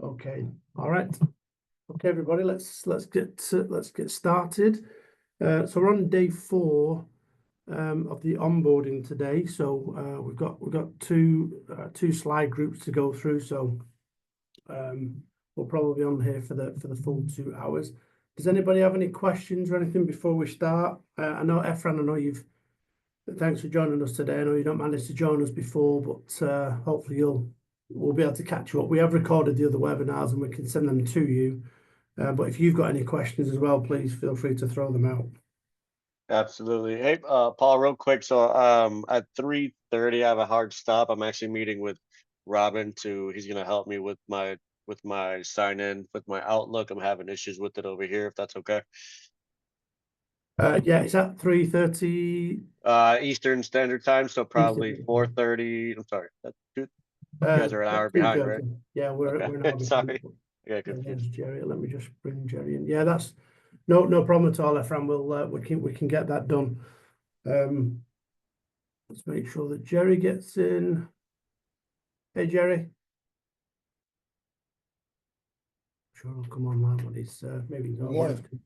Okay, all right. Okay, everybody, let's get started. So we're on day 4 of the onboarding today. So we've got two slide groups to go through. So we'll probably be on here for the full 2 hours. Does anybody have any questions or anything before we start? I know Efran, thanks for joining us today. I know you don't manage to join us before, but hopefully we'll be able to catch you up. We have recorded the other webinars and we can send them to you. But if you've got any questions as well, please feel free to throw them out. Absolutely. Hey, Paul, real quick. So at 3:30, I have a hard stop. I'm actually meeting with Robin he's gonna help me with my sign in with my Outlook. I'm having issues with it over here, if that's okay. Yeah, it's at 3:30 Eastern Standard Time, so probably 4:30. I'm sorry. You guys are an hour behind, right? Yeah, we're Okay. an hour Sorry. behind. Yeah, Yeah, confused. there's Jerry. Let me just bring Jerry in. Yeah, that's no problem at all, Efran. We can get that done. Let's make sure that Jerry gets in. Hey, Jerry. Sure, he'll come online when he's maybe he's not working.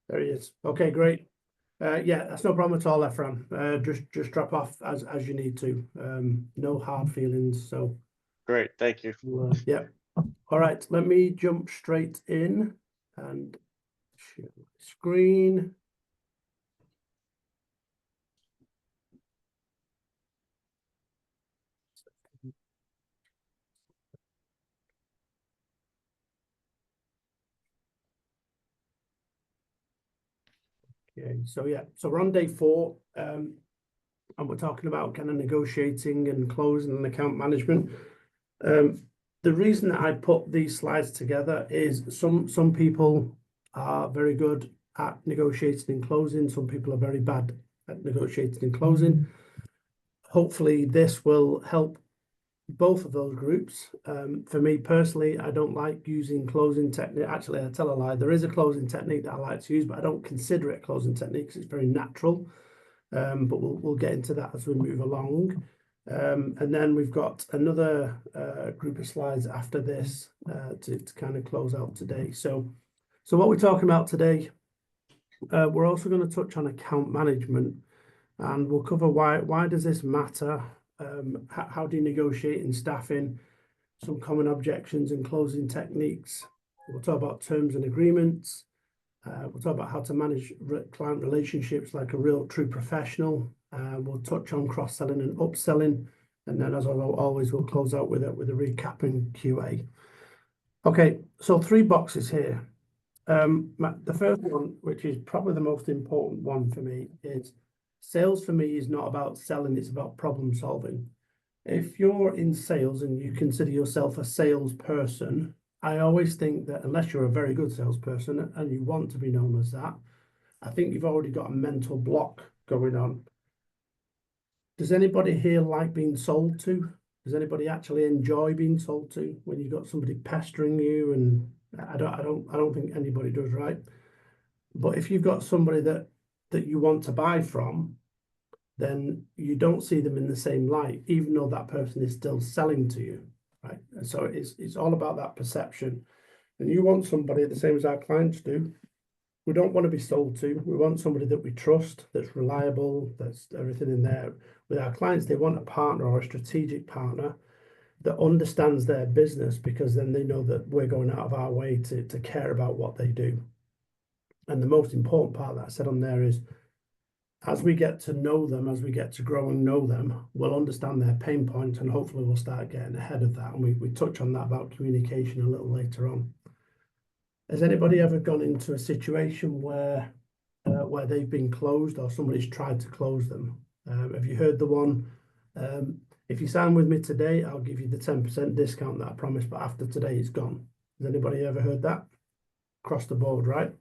There he is. Okay, great. Yeah, that's no problem at all, Efran. Just drop off as you need to. No hard feelings. So Great, thank you. Yeah. All right, let me jump straight in and share my screen. Okay, so yeah, so we're on day 4, and we're talking about kind of negotiating and closing and account management. The reason that I put these slides together is some people are very good at negotiating and closing. Some people are very bad at negotiating and closing. Hopefully this will help both of those groups. For me personally, I don't like using closing technique. Actually, I tell a lie. There is a closing technique that I like to use, but I don't consider it a closing technique because it's very natural. But we'll get into that as we move along. And then we've got another group of slides after this to kind of close out today. So what we're talking about today, we're also going to touch on account management, and we'll cover why does this matter? How do you negotiate in staffing? Some common objections and closing techniques. We'll talk about terms and agreements. We'll talk about how to manage client relationships like a real true professional. We'll touch on cross-selling and upselling. And then as always, we'll close out with a recap and QA. Okay, so 3 boxes here. The first one, which is probably the most important one for me, is sales for me is not about selling, it's about problem solving. If you're in sales and you consider yourself a salesperson, I always think that unless you're a very good salesperson and you want to be known as that, I think you've already got a mental block going on. Does anybody here like being sold to? Does anybody actually enjoy being sold to when you've got somebody pestering you? And I don't think anybody does, right? But if you've got somebody that you want to buy from, then you don't see them in the same light, even though that person is still selling to you, right? And so it's all about that perception. And you want somebody the same as our clients do. We don't want to be sold to. We want somebody that we trust, that's reliable, that's everything in there. With our clients, they want a partner or a strategic partner that understands their business, because then they know that we're going out of our way to care about what they do. And the most important part that I said on there is, as we get to know them, as we get to grow and know them, we'll understand their pain points, and hopefully we'll start getting ahead of that. And we touch on that about communication a little later on. Has anybody ever gone into a situation where they've been closed or somebody's tried to close them? Have you heard the one, if you sign with me today, I'll give you the 10% discount that I promised, but after today it's gone? Has anybody ever heard that? Across the board, right?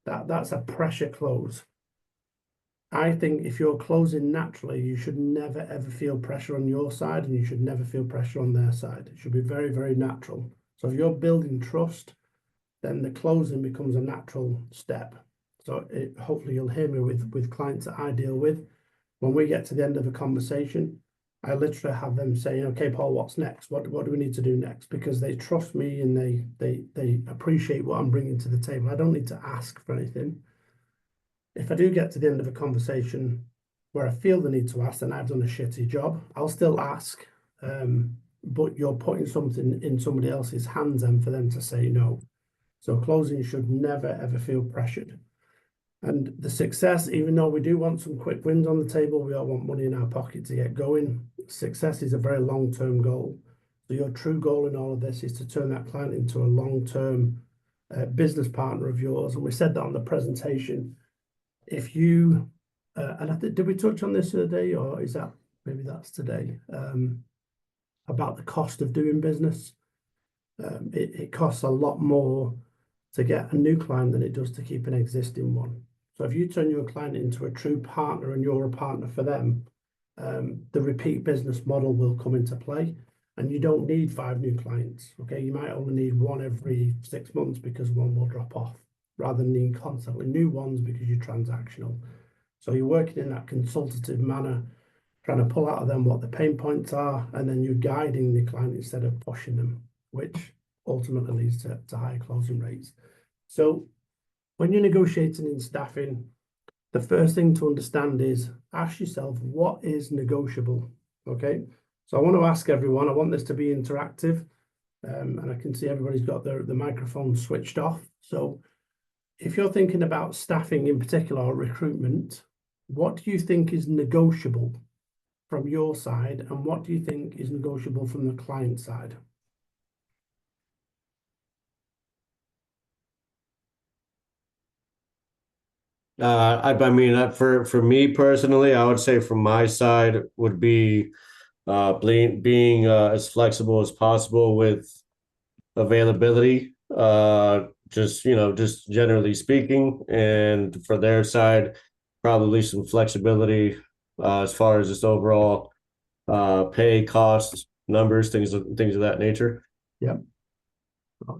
That's a pressure close. I think if you're closing naturally, you should never ever feel pressure on your side, and you should never feel pressure on their side. It should be very, very natural. So if you're building trust, then the closing becomes a natural step. So hopefully you'll hear me with clients that I deal with. When we get to the end of a conversation, I literally have them saying, okay, Paul, what's next? What do we need to do next? Because they trust me and they appreciate what I'm bringing to the table. I don't need to ask for anything. If I do get to the end of a conversation where I feel the need to ask, then I've done a shitty job. I'll still ask, but you're putting something in somebody else's hands and for them to say no. So closing should never, ever feel pressured. And the success, even though we do want some quick wins on the table, we all want money in our pocket to get going. Success is a very long-term goal. So your true goal in all of this is to turn that client into a long-term business partner of yours. And we said that on the presentation. If you, and I think, did we touch on this the other day, or is that, maybe that's today, about the cost of doing business? It costs a lot more to get a new client than it does to keep an existing one. So if you turn your client into a true partner and you're a partner for them, the repeat business model will come into play, and you don't need 5 new clients. Okay, you might only need 1 every 6 months because 1 will drop off, rather than needing constantly new ones because you're transactional. So you're working in that consultative manner, trying to pull out of them what the pain points are, and then you're guiding the client instead of pushing them, which ultimately leads to higher closing rates. So when you're negotiating in staffing, the first thing to understand is ask yourself, what is negotiable? Okay, so I want to ask everyone, I want this to be interactive, and I can see everybody's got the microphone switched off. So if you're thinking about staffing in particular or recruitment, what do you think is negotiable from your side, and what do you think is negotiable from the client side? I mean, for me personally, I would say from my side would be being as flexible as possible with availability. Just generally speaking, and for their side, probably some flexibility as far as just overall pay, costs, numbers, things of that nature. Yep.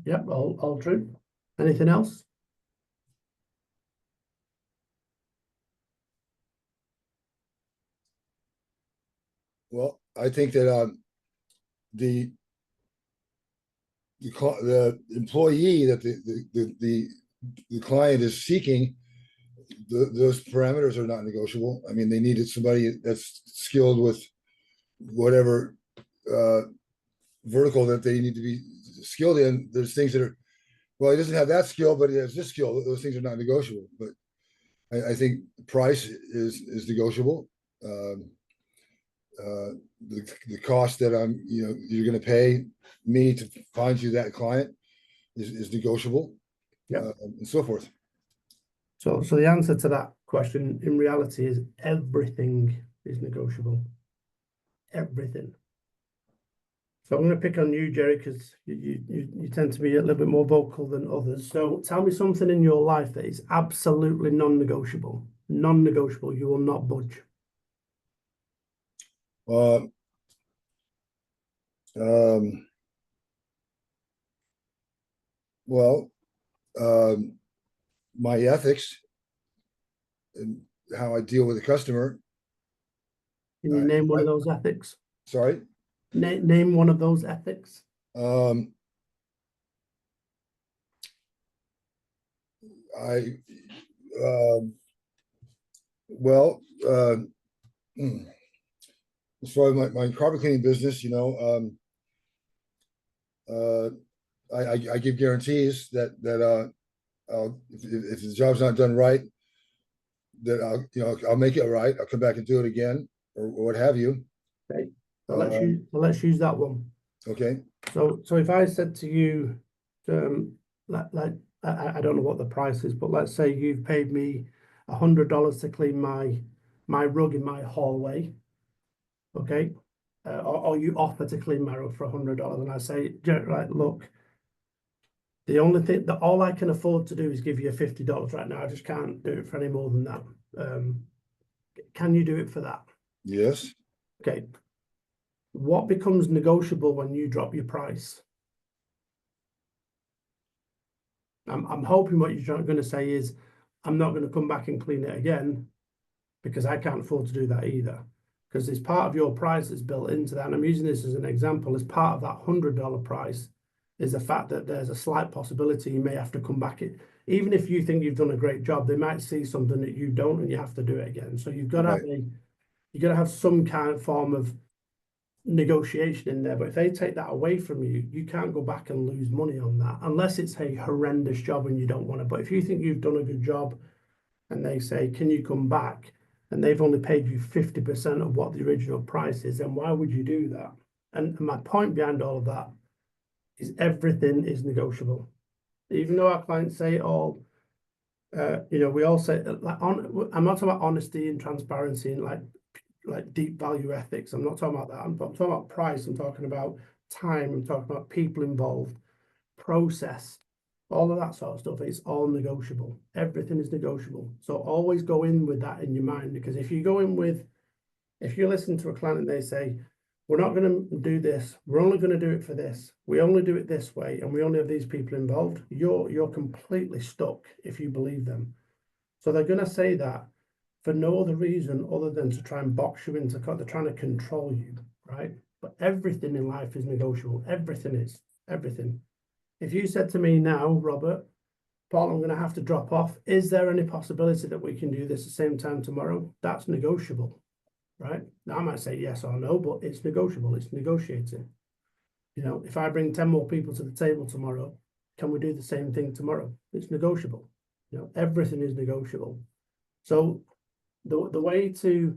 Yep, all true. Anything else? Well, I think that the employee that the client is seeking, those parameters are not negotiable. I mean, they needed somebody that's skilled with whatever vertical that they need to be skilled in. There's things that are, well, he doesn't have that skill, but he has this skill. Those things are not negotiable. But I think price is negotiable. The cost that you're going to pay me to find you that client is negotiable. Yeah, and so forth. So the answer to that question in reality is everything is negotiable. Everything. So I'm going to pick on you, Jerry, because you tend to be a little bit more vocal than others. So tell me something in your life that is absolutely non-negotiable. Non-negotiable. You will not budge. Well, my ethics and how I deal with the customer. Can you name one of those ethics? Sorry? Name one of those ethics. As far as my carpet cleaning business, I give guarantees that if the job's not done right, that I'll make it right. I'll come back and do it again, or what have you. Okay, so let's use that one. Okay. So if I said to you, like I don't know what the price is, but let's say you've paid me $100 to clean my rug in my hallway, okay, or you offer to clean my rug for $100, and I say, right, look, the only thing that all I can afford to do is give you $50 right now. I just can't do it for any more than that. Can you do it for that? Yes. Okay. What becomes negotiable when you drop your price? I'm hoping what you're going to say is, I'm not going to come back and clean it again because I can't afford to do that either. because it's part of your price that's built into that. And I'm using this as an example. As part of that $100 price is the fact that there's a slight possibility you may have to come back. Even if you think you've done a great job, they might see something that you don't, and you have to do it again. So you've got to have you've got to have some kind of form of negotiation in there. But if they take that away from you, you can't go back and lose money on that unless it's a horrendous job and you don't want to. But if you think you've done a good job and they say, can you come back? And they've only paid you 50% of what the original price is, then why would you do that? And my point behind all of that is everything is negotiable. Even though our clients say it all, we all say, like, I'm not talking about honesty and transparency and like deep value ethics. I'm not talking about that. I'm talking about price. I'm talking about time. I'm talking about people involved, process, all of that sort of stuff. It's all negotiable. Everything is negotiable. So always go in with that in your mind, because if you listen to a client and they say, we're not going to do this, we're only going to do it for this, we only do it this way, and we only have these people involved, you're completely stuck if you believe them. So they're going to say that for no other reason other than to try and box you into, they're trying to control you, right? But everything in life is negotiable. Everything is. Everything. If you said to me now, Robert, Paul, I'm going to have to drop off, is there any possibility that we can do this at the same time tomorrow? That's negotiable, right? Now, I might say yes or no, but it's negotiable. It's negotiating. If I bring 10 more people to the table tomorrow, can we do the same thing tomorrow? It's negotiable. Everything is negotiable. So the way to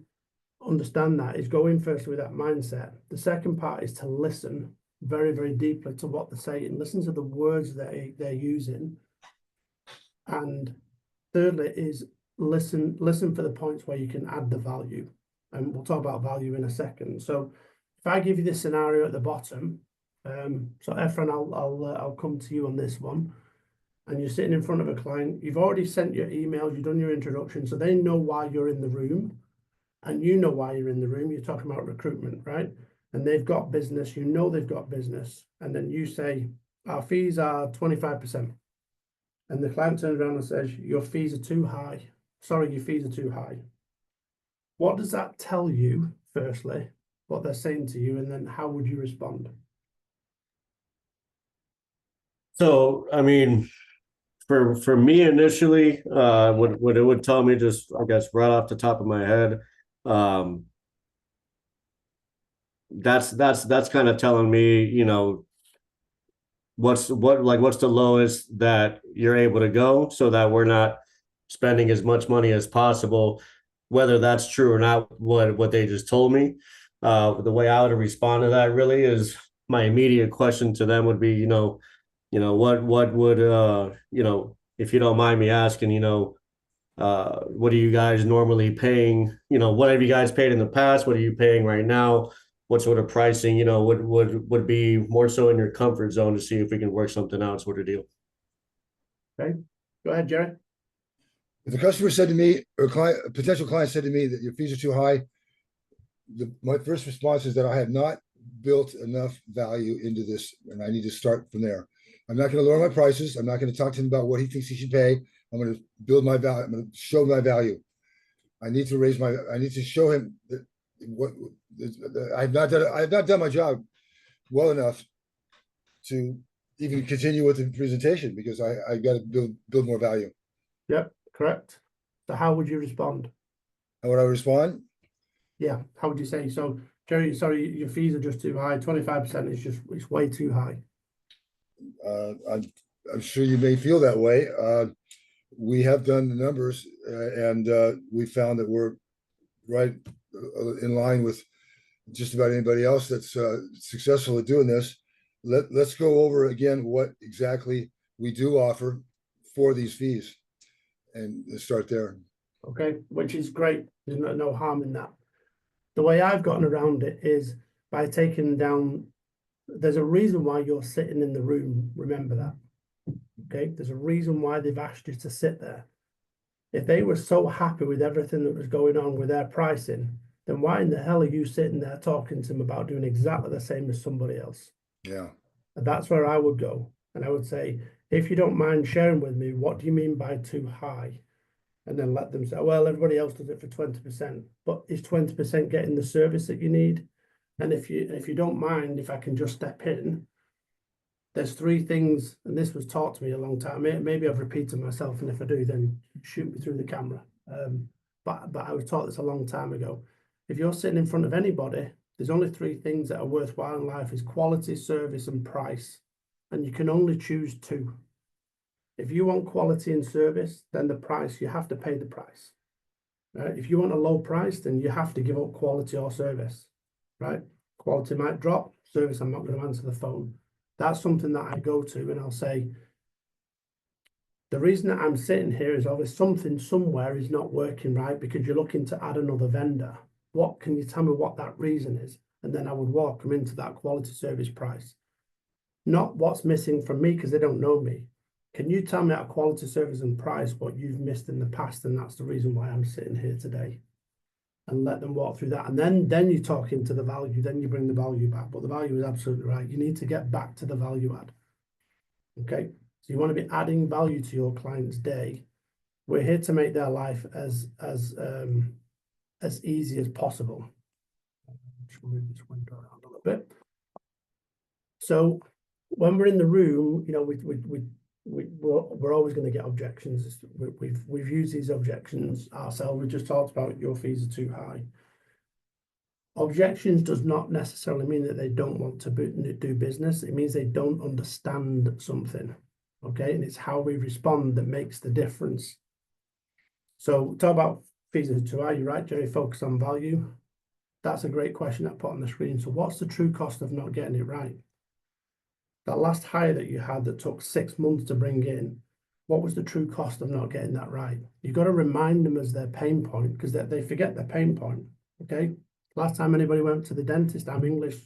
understand that is go in first with that mindset. The second part is to listen very, very deeply to what they're saying. Listen to the words they're using. And thirdly is listen for the points where you can add the value. And we'll talk about value in a second. So if I give you this scenario at the bottom, so Efren, I'll come to you on this one. And you're sitting in front of a client, you've already sent your emails, you've done your introduction, so they know why you're in the room, and you know why you're in the room. You're talking about recruitment, right? And they've got business, they've got business, and then you say, our fees are 25%. And the client turns around and says, your fees are too high. Sorry, your fees are too high. What does that tell you, firstly, what they're saying to you, and then how would you respond? So, I mean, for me initially, what it would tell me, just I guess right off the top of my head, that's kind of telling me, what's the lowest that you're able to go, so that we're not spending as much money as possible, whether that's true or not. What they just told me, the way I would respond to that really is, my immediate question to them would be, what would, if you don't mind me asking, what are you guys normally paying? What have you guys paid in the past? What are you paying right now? What sort of pricing, would be more so in your comfort zone, to see if we can work something out, sort of deal. Okay, go ahead, Jerry. If a customer said to me, or a potential client said to me that your fees are too high, my first response is that I have not built enough value into this, and I need to start from there. I'm not going to lower my prices. I'm not going to talk to him about what he thinks he should pay. I'm going to build my value. I'm going to show my value. I need to show him that I've not done my job well enough to even continue with the presentation, because I got to build more value. Yep, correct. So how would you respond? How would I respond? Yeah, how would you say? So, Jerry, sorry, your fees are just too high. 25% is it's way too high. I'm sure you may feel that way. We have done the numbers, and we found that we're right in line with just about anybody else that's successful at doing this. Let's go over again what exactly we do offer for these fees, and start there. Okay, which is great. There's no harm in that. The way I've gotten around it is by taking down, there's a reason why you're sitting in the room. Remember that. Okay, there's a reason why they've asked you to sit there. If they were so happy with everything that was going on with their pricing, then why in the hell are you sitting there talking to them about doing exactly the same as somebody else? Yeah. And that's where I would go. And I would say, if you don't mind sharing with me, what do you mean by too high? and then let them say, well, everybody else does it for 20%, but is 20% getting the service that you need? And if you don't mind, if I can just step in, there's three things, and this was taught to me a long time. Maybe I've repeated myself, and if I do, then shoot me through the camera. But I was taught this a long time ago. If you're sitting in front of anybody, there's only three things that are worthwhile in life: is quality, service, and price. And you can only choose two. If you want quality and service, then the price, you have to pay the price. Right? If you want a low price, then you have to give up quality or service. Right? Quality might drop, service, I'm not going to answer the phone. That's something that I go to and I'll say, the reason that I'm sitting here is obviously something somewhere is not working right because you're looking to add another vendor. What can you tell me what that reason is? And then I would walk them into that quality service price. Not what's missing from me because they don't know me. Can you tell me at quality service and price what you've missed in the past? And that's the reason why I'm sitting here today. And let them walk through that. And then you talk into the value, then you bring the value back. But the value is absolutely right. You need to get back to the value add. Okay. So you want to be adding value to your client's day. We're here to make their life as easy as possible. Just move this window around a little bit. So when we're in the room, you know, we're always going to get objections. We've used these objections ourselves. We just talked about your fees are too high. Objections does not necessarily mean that they don't want to do business. It means they don't understand something. Okay, and it's how we respond that makes the difference. So talk about fees are too high. You're right, Jerry. Focus on value. That's a great question I put on the screen. So what's the true cost of not getting it right? That last hire that you had that took 6 months to bring in, what was the true cost of not getting that right? You've got to remind them as their pain point because they forget their pain point, okay? Last time anybody went to the dentist, I'm English,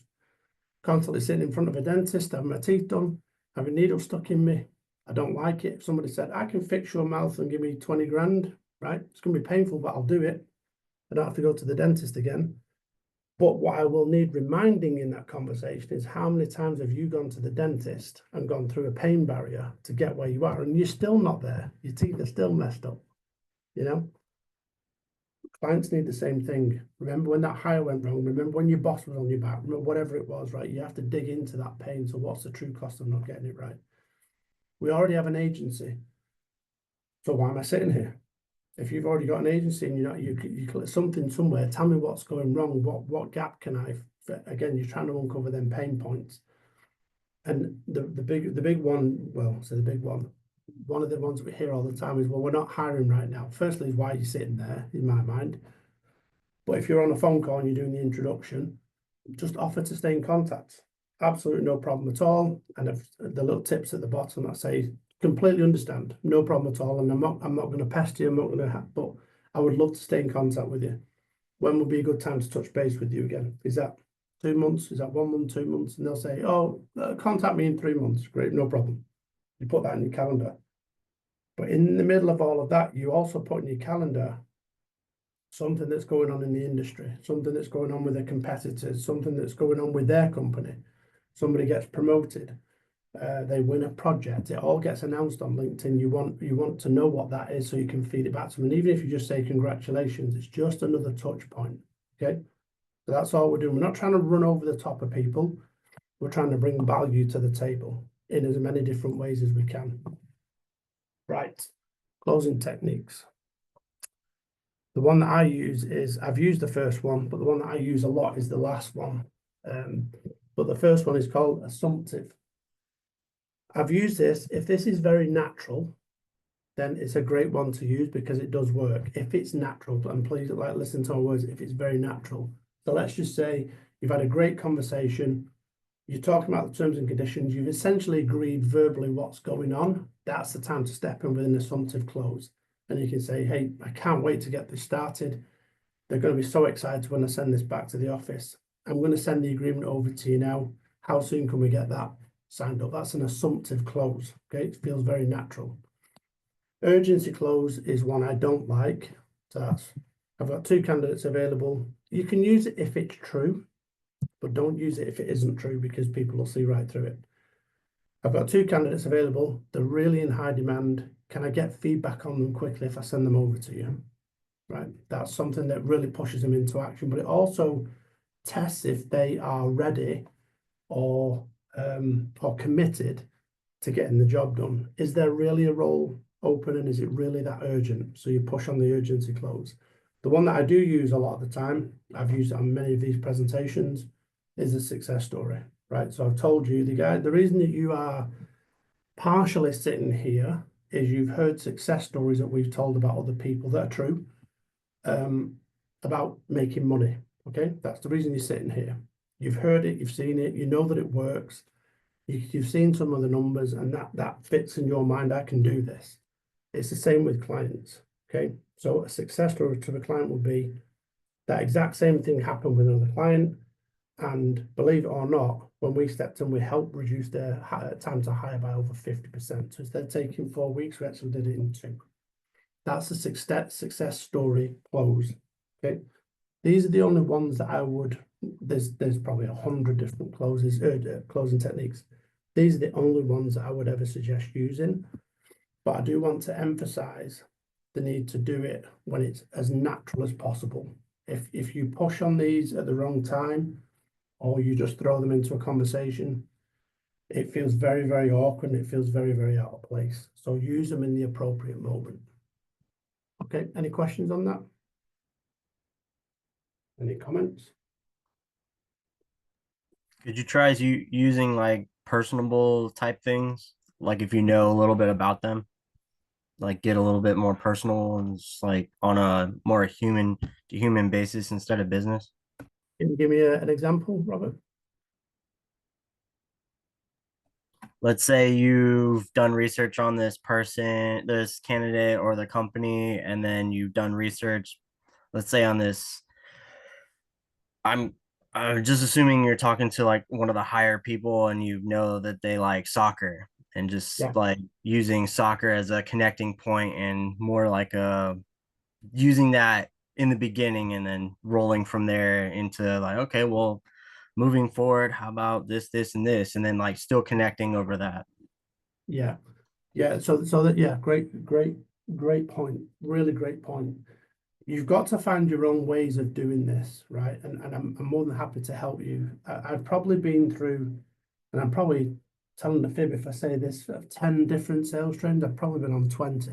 constantly sitting in front of a dentist, having my teeth done, having needles stuck in me. I don't like it. If somebody said, I can fix your mouth and give me 20 grand, right? It's going to be painful, but I'll do it. I don't have to go to the dentist again. But what I will need reminding in that conversation is how many times have you gone to the dentist and gone through a pain barrier to get where you are and you're still not there. Your teeth are still messed up, you know? Clients need the same thing. Remember when that hire went wrong? Remember when your boss was on your back? Remember whatever it was, right? You have to dig into that pain. So what's the true cost of not getting it right? We already have an agency. So why am I sitting here? If you've already got an agency and you click something somewhere, tell me what's going wrong. What gap can I? Again, you're trying to uncover them pain points. And the big one, well, so the big one, one of the ones we hear all the time is, well, we're not hiring right now. Firstly, why are you sitting there? In my mind. But if you're on a phone call and you're doing the introduction, just offer to stay in contact. Absolutely no problem at all. And if the little tips at the bottom that say, completely understand, no problem at all. And I'm not going to pester you. I'm not going to, but I would love to stay in contact with you. When would be a good time to touch base with you again? Is that 2 months? Is that 1 month, 2 months? And they'll say, oh, contact me in 3 months. Great, no problem. You put that in your calendar. But in the middle of all of that, you also put in your calendar something that's going on in the industry, something that's going on with their competitors, something that's going on with their company. Somebody gets promoted. They win a project. It all gets announced on LinkedIn. You want to know what that is so you can feed it back to them. And even if you just say congratulations, it's just another touch point. Okay, so that's all we're doing. We're not trying to run over the top of people. We're trying to bring value to the table in as many different ways as we can. Right, closing techniques. The one that I use is, I've used the first one, but the one that I use a lot is the last one. But the first one is called assumptive. I've used this. If this is very natural, then it's a great one to use because it does work. If it's natural, and please listen to my words, if it's very natural. So let's just say you've had a great conversation. You're talking about the terms and conditions. You've essentially agreed verbally what's going on. That's the time to step in with an assumptive close. And you can say, hey, I can't wait to get this started. They're going to be so excited when I send this back to the office. I'm going to send the agreement over to you now. How soon can we get that signed up? That's an assumptive close. Okay, it feels very natural. Urgency close is one I don't like. So that's, I've got 2 candidates available. You can use it if it's true, but don't use it if it isn't true because people will see right through it. I've got 2 candidates available. They're really in high demand. Can I get feedback on them quickly if I send them over to you? Right. That's something that really pushes them into action, but it also tests if they are ready or committed to getting the job done. Is there really a role open, and is it really that urgent? So you push on the urgency clause. The one that I do use a lot of the time, I've used it on many of these presentations, is a success story, right? So I've told you the reason that you are partially sitting here is you've heard success stories that we've told about other people that are true, about making money. Okay, that's the reason you're sitting here. You've heard it, you've seen it, you know that it works. You've seen some of the numbers, and that fits in your mind. I can do this. It's the same with clients. Okay, so a success story to the client would be that exact same thing happened with another client, and believe it or not, when we stepped in, we helped reduce their time to hire by over 50%. So instead of taking 4 weeks, we actually did it in 2. That's a success story close. Okay, these are the only ones that I would. There's probably 100 different closing techniques. These are the only ones that I would ever suggest using, but I do want to emphasize the need to do it when it's as natural as possible. If you push on these at the wrong time, or you just throw them into a conversation, it feels very, very awkward, and it feels very, very out of place. So use them in the appropriate moment. Okay, any questions on that? Any comments? Could you try using like personable type things? Like if you know a little bit about them, like get a little bit more personal and just like on a more human to human basis instead of business. Can you give me an example, Robert? Let's say you've done research on this person, this candidate or the company, and then you've done research, let's say on this. I'm just assuming you're talking to like one of the higher people and you know that they like soccer, and just Yeah. like using soccer as a connecting point and more like using that in the beginning and then rolling from there into like, okay, well, moving forward, how about this, and this, and then like still connecting over that. Yeah. So that, yeah, great point. Really great point. You've got to find your own ways of doing this, right? And I'm more than happy to help you. I've probably been through, and I'm probably telling a fib if I say this, of 10 different sales trainings. I've probably been on 20.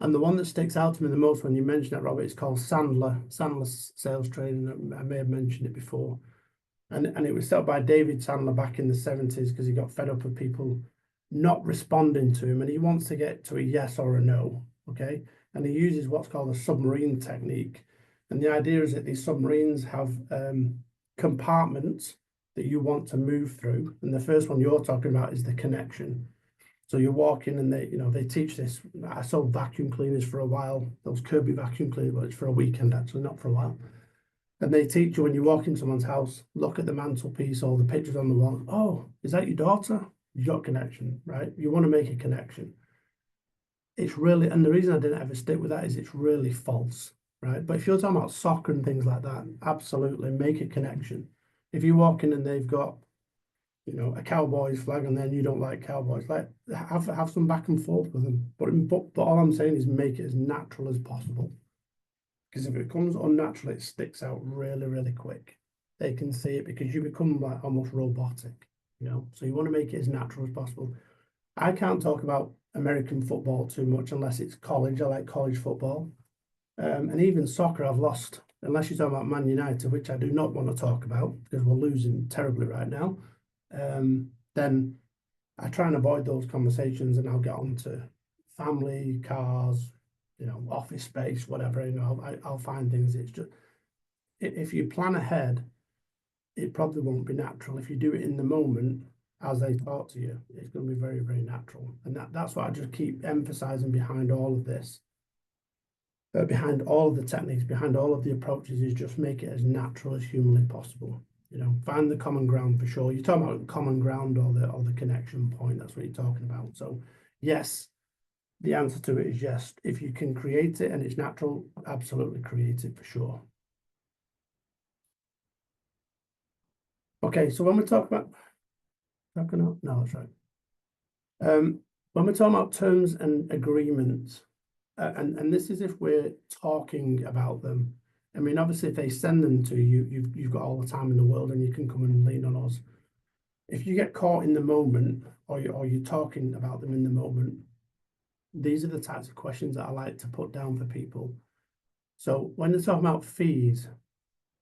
And the one that sticks out to me the most when you mention it, Robert, is called Sandler's sales training. I may have mentioned it before. And it was set up by David Sandler back in the 70s because he got fed up with people not responding to him, and he wants to get to a yes or a no. Okay. And he uses what's called a submarine technique. And the idea is that these submarines have compartments that you want to move through. And the first one you're talking about is the connection. So you walk in and they teach this. I sold vacuum cleaners for a while, those Kirby vacuum cleaners, but it's for a weekend actually, not for a while. And they teach you when you walk in someone's house, look at the mantelpiece or the pictures on the wall. Oh, is that your daughter? You got connection, right? You want to make a connection. It's really, and the reason I didn't ever stick with that is it's really false, right? But if you're talking about soccer and things like that, absolutely make a connection. If you walk in and they've got, a Cowboys flag, and then you don't like Cowboys, like have some back and forth with them. But all I'm saying is make it as natural as possible. Because if it becomes unnatural, it sticks out really, really quick. They can see it because you become like almost robotic, So you want to make it as natural as possible. I can't talk about American football too much unless it's college. I like college football. And even soccer, I've lost, unless you're talking about Man United, which I do not want to talk about because we're losing terribly right now. Then I try and avoid those conversations, and I'll get on to family, cars, office space, whatever. I'll find things. It's just if you plan ahead, it probably won't be natural. If you do it in the moment as they talk to you, it's going to be very, very natural. And that's what I just keep emphasizing behind all of this. Behind all of the techniques, behind all of the approaches, is just make it as natural as humanly possible. Find the common ground for sure. You're talking about common ground or the connection point. That's what you're talking about. So yes, the answer to it is yes. If you can create it and it's natural, absolutely create it for sure. Okay, so when we talk about no, that's right. When we're talking about terms and agreements, and this is if we're talking about them. I mean, obviously, if they send them to you, you've got all the time in the world, and you can come and lean on us. If you get caught in the moment, or you're talking about them in the moment, these are the types of questions that I like to put down for people. So when they're talking about fees,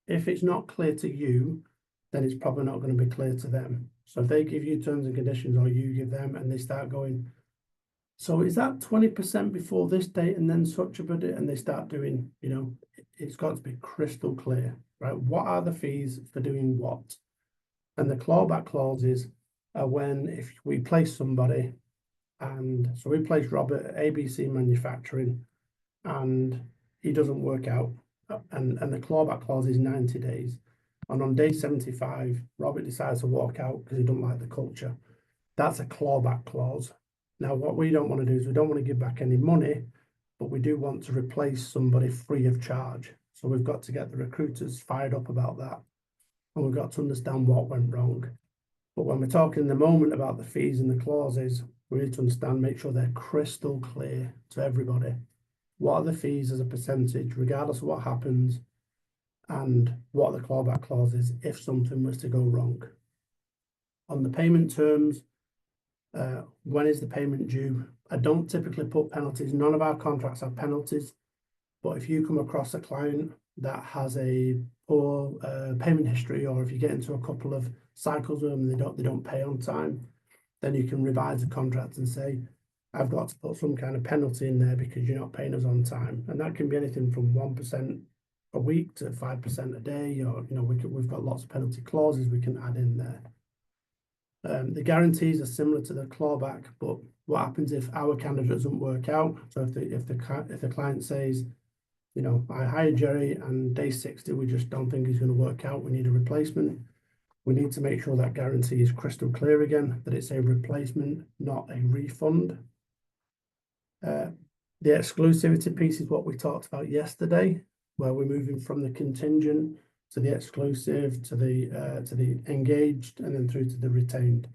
if it's not clear to you, then it's probably not going to be clear to them. So if they give you terms and conditions, or you give them, and they start going, so is that 20% before this date and then such a bit, and they start doing, you know, it's got to be crystal clear, right? What are the fees for doing what? And the clawback clauses are when, if we place somebody, and so we place Robert at ABC Manufacturing, and he doesn't work out, and the clawback clause is 90 days. And on day 75, Robert decides to walk out because he doesn't like the culture. That's a clawback clause. Now, what we don't want to do is we don't want to give back any money, but we do want to replace somebody free of charge. So we've got to get the recruiters fired up about that. And we've got to understand what went wrong. But when we're talking in the moment about the fees and the clauses, we need to understand, make sure they're crystal clear to everybody. What are the fees as a percentage, regardless of what happens, and what are the clawback clauses if something was to go wrong. On the payment terms, when is the payment due? I don't typically put penalties. None of our contracts have penalties. But if you come across a client that has a poor payment history, or if you get into a couple of cycles with them and they don't pay on time, then you can revise the contract and say, I've got to put some kind of penalty in there because you're not paying us on time. And that can be anything from 1% a week to 5% a day, or, you know, we've got lots of penalty clauses we can add in there. The guarantees are similar to the clawback, but what happens if our candidate doesn't work out? So if the client says, you know, I hired Jerry and day 60, we just don't think he's going to work out, we need a replacement. We need to make sure that guarantee is crystal clear again, that it's a replacement, not a refund. The exclusivity piece is what we talked about yesterday, where we're moving from the contingent to the exclusive, to the engaged, and then through to the retained.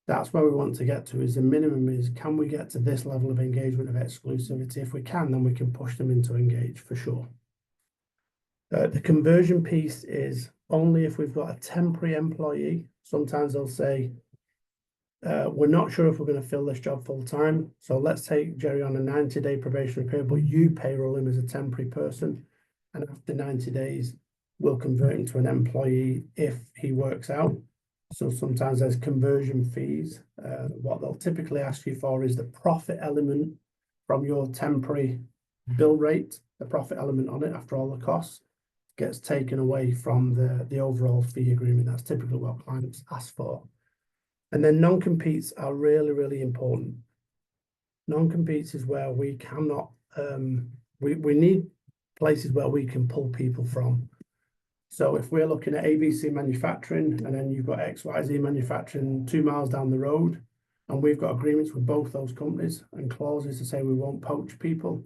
That's where we want to get to, is the minimum is, can we get to this level of engagement of exclusivity? If we can, then we can push them into engage for sure. The conversion piece is only if we've got a temporary employee. Sometimes they'll say, we're not sure if we're going to fill this job full time. So let's take Jerry on a 90-day probationary period, but you payroll him as a temporary person. And after 90 days, we'll convert him to an employee if he works out. So sometimes there's conversion fees. What they'll typically ask you for is the profit element from your temporary bill rate, the profit element on it after all the costs gets taken away from the overall fee agreement. That's typically what clients ask for. And then non-competes are really, really important. Non-competes is where we cannot, we need places where we can pull people from. So if we're looking at ABC Manufacturing, and then you've got XYZ Manufacturing 2 miles down the road, and we've got agreements with both those companies and clauses to say we won't poach people,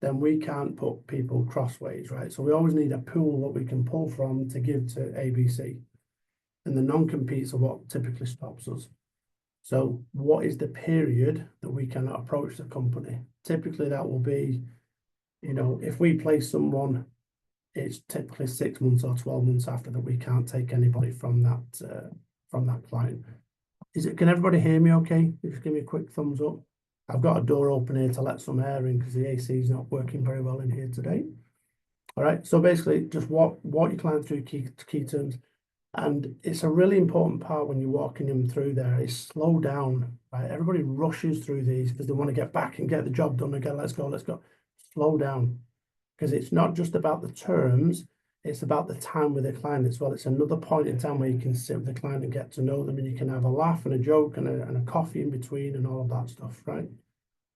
then we can't put people crossways, right? So we always need a pool that we can pull from to give to ABC. And the non-competes are what typically stops us. So what is the period that we cannot approach the company? Typically that will be, you know, if we place someone, it's typically 6 months or 12 months after that we can't take anybody from that client. Can everybody hear me okay? Just give me a quick thumbs up. I've got a door open here to let some air in because the AC is not working very well in here today. All right, so basically just walk your client through key terms. And it's a really important part when you're walking them through there is slow down, right? Everybody rushes through these because they want to get back and get the job done again. Let's go. Slow down, because it's not just about the terms, it's about the time with the client as well. It's another point in time where you can sit with the client and get to know them, and you can have a laugh and a joke and a coffee in between and all of that stuff, right?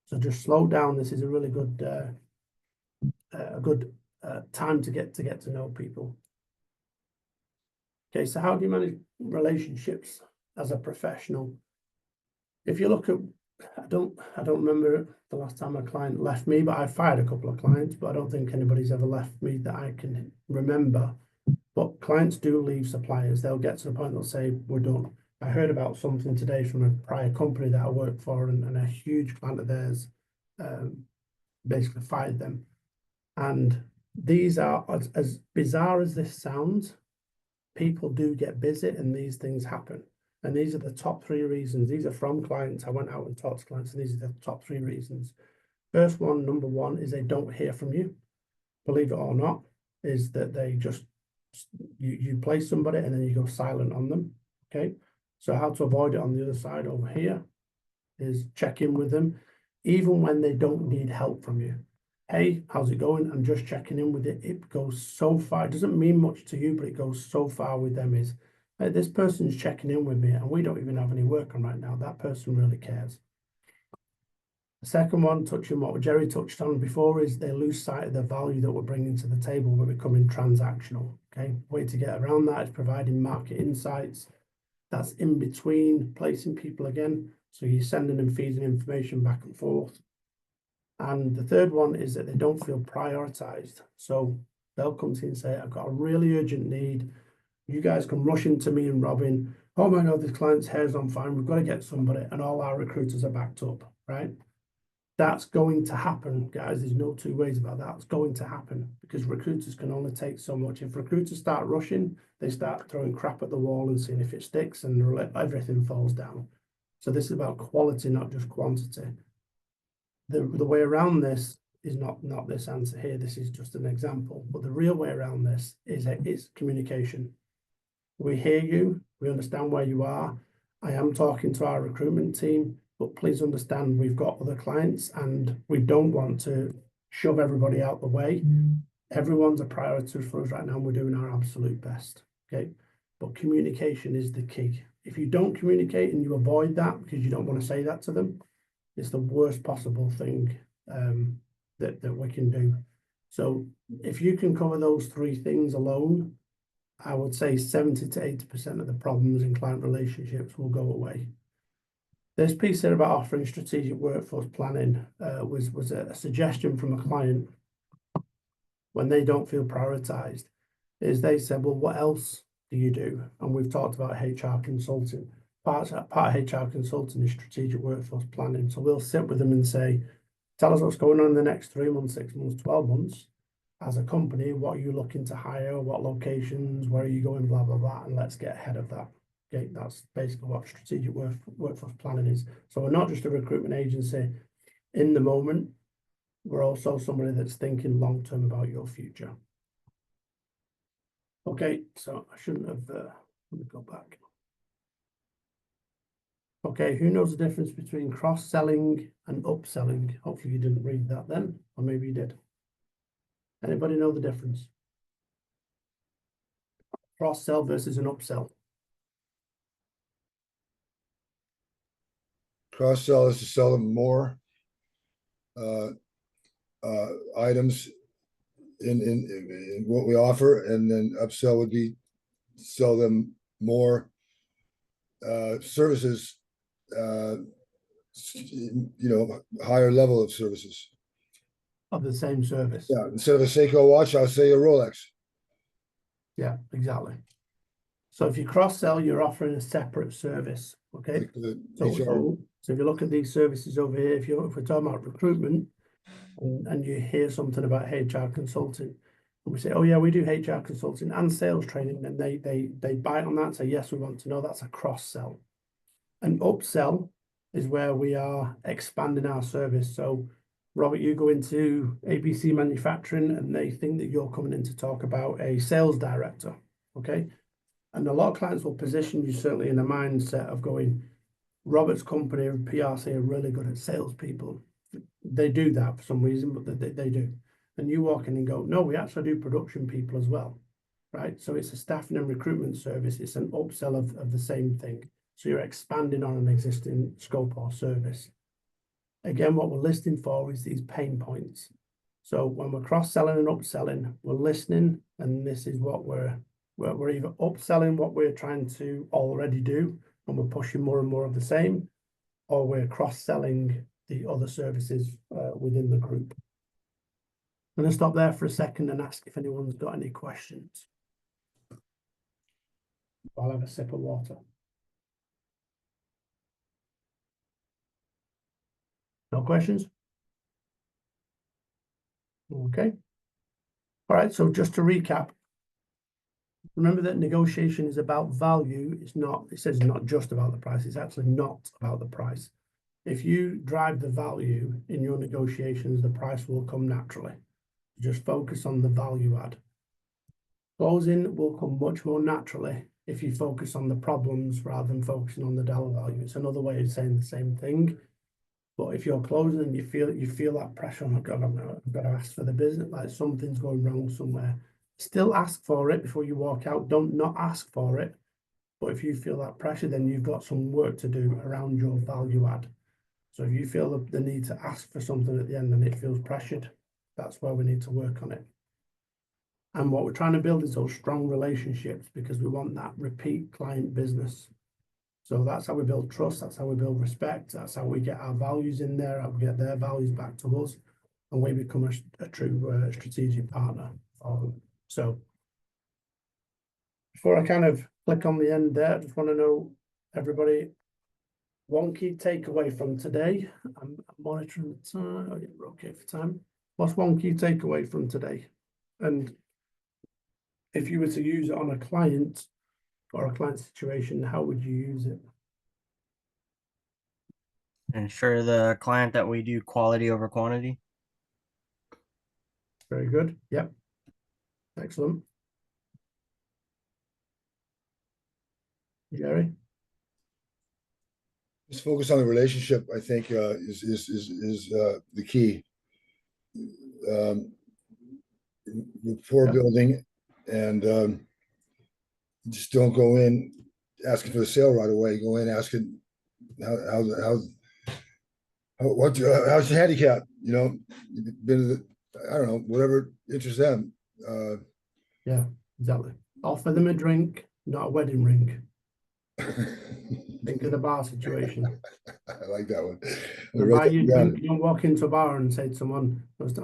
So just slow down. This is a really good time to get to know people. Okay, so how do you manage relationships as a professional? If you look at, I don't remember the last time a client left me, but I fired a couple of clients, but I don't think anybody's ever left me that I can remember. But clients do leave suppliers. They'll get to the point they'll say, we're done. I heard about something today from a prior company that I worked for, and a huge client of theirs basically fired them. And these are, as bizarre as this sounds, people do get busy and these things happen. And these are the top 3 reasons. These are from clients. I went out and talked to clients, and these are the top 3 reasons. First one, number 1, is they don't hear from you. Believe it or not, is that they just, you place somebody and then you go silent on them. Okay. So how to avoid it on the other side over here is check in with them, even when they don't need help from you. Hey, how's it going? I'm just checking in with it. It goes so far. It doesn't mean much to you, but it goes so far with them is, hey, this person's checking in with me and we don't even have any work on right now. That person really cares. The second one, touching what Jerry touched on before, is they lose sight of the value that we're bringing to the table. We're becoming transactional. Okay, way to get around that is providing market insights. That's in between placing people again. So you're sending and feeding information back and forth. And the third one is that they don't feel prioritized. So they'll come to you and say, I've got a really urgent need. You guys can rush into me and Robin. Oh my God, this client's hair's on fire. We've got to get somebody. And all our recruiters are backed up, right? That's going to happen, guys. There's no 2 ways about that. It's going to happen because recruiters can only take so much. If recruiters start rushing, they start throwing crap at the wall and seeing if it sticks, and everything falls down. So this is about quality, not just quantity. The way around this is not this answer here. This is just an example. But the real way around this is communication. We hear you. We understand where you are. I am talking to our recruitment team. But please understand, we've got other clients and we don't want to shove everybody out the way. Everyone's a priority for us right now and we're doing our absolute best, okay? But communication is the key. If you don't communicate and you avoid that because you don't want to say that to them, it's the worst possible thing that we can do. So if you can cover those 3 things alone, I would say 70 to 80% of the problems in client relationships will go away. This piece here about offering strategic workforce planning was a suggestion from a client when they don't feel prioritized. Is they said, well, what else do you do? And we've talked about HR consulting. Part of HR consulting is strategic workforce planning. So we'll sit with them and say, tell us what's going on in the next 3 months, 6 months, 12 months. As a company, what are you looking to hire? What locations? Where are you going? Blah, blah, blah. And let's get ahead of that. Okay, that's basically what strategic workforce planning is. So we're not just a recruitment agency in the moment. We're also somebody that's thinking long-term about your future. Okay, so I shouldn't have, let me go back. Okay, who knows the difference between cross-selling and upselling? Hopefully you didn't read that then, or maybe you did. Anybody know the difference? Cross-sell versus an upsell. Cross-sell is to sell them more items in what we offer, and then upsell would be sell them more services, higher level of services. Of the same service. Yeah, instead of a Seiko watch, I'll say a Rolex. Yeah, exactly. So if you cross-sell, you're offering a separate service, okay? Like the So if you look at these services over here, if we're talking about recruitment and you hear something about HR consulting, and we say, oh yeah, we do HR consulting and sales training, and they bite on that and say, yes, we want to know. That's a cross-sell. An upsell is where we are expanding our service. So Robert, you go into ABC Manufacturing and they think that you're coming in to talk about a sales director, okay? And a lot of clients will position you certainly in a mindset of going, Robert's company, PRC, are really good at salespeople. They do that for some reason, but they do. And you walk in and go, no, we actually do production people as well, right? So it's a staffing and recruitment service. It's an upsell of the same thing. So you're expanding on an existing scope or service. Again, what we're listening for is these pain points. So when we're cross-selling and upselling, we're listening, and this is what we're either upselling what we're trying to already do, and we're pushing more and more of the same, or we're cross-selling the other services within the group. I'm going to stop there for a second and ask if anyone's got any questions. I'll have a sip of water. No questions? Okay. All right, so just to recap, remember that negotiation is about value. It's not, it says not just about the price. It's actually not about the price. If you drive the value in your negotiations, the price will come naturally. Just focus on the value add. Closing will come much more naturally if you focus on the problems rather than focusing on the dollar value. It's another way of saying the same thing. But if you're closing and you feel that pressure, oh my God, I've got to ask for the business, like something's going wrong somewhere. Still ask for it before you walk out. Don't not ask for it. But if you feel that pressure, then you've got some work to do around your value add. So if you feel the need to ask for something at the end and it feels pressured, that's where we need to work on it. And what we're trying to build is those strong relationships because we want that repeat client business. So that's how we build trust. That's how we build respect. That's how we get our values in there. How we get their values back to us, and we become a true strategic partner for them. So before I kind of click on the end there, I just want to know, everybody, one key takeaway from today. I'm monitoring the time. Oh, yeah, we're okay for time. What's one key takeaway from today? And if you were to use it on a client or a client situation, how would you use it? Ensure the client that we do quality over quantity. Very good. Yep. Excellent. Jerry? Just focus on the relationship, I think, is the key. Rapport building, and just don't go in asking for the sale right away. Go in asking how's your handicap? You know, been, I don't know, whatever interests them. Yeah, exactly. Offer them a drink, not a wedding ring. Think of the bar situation. I like that one. Buy you drink, you don't walk into a bar and say to someone, I think I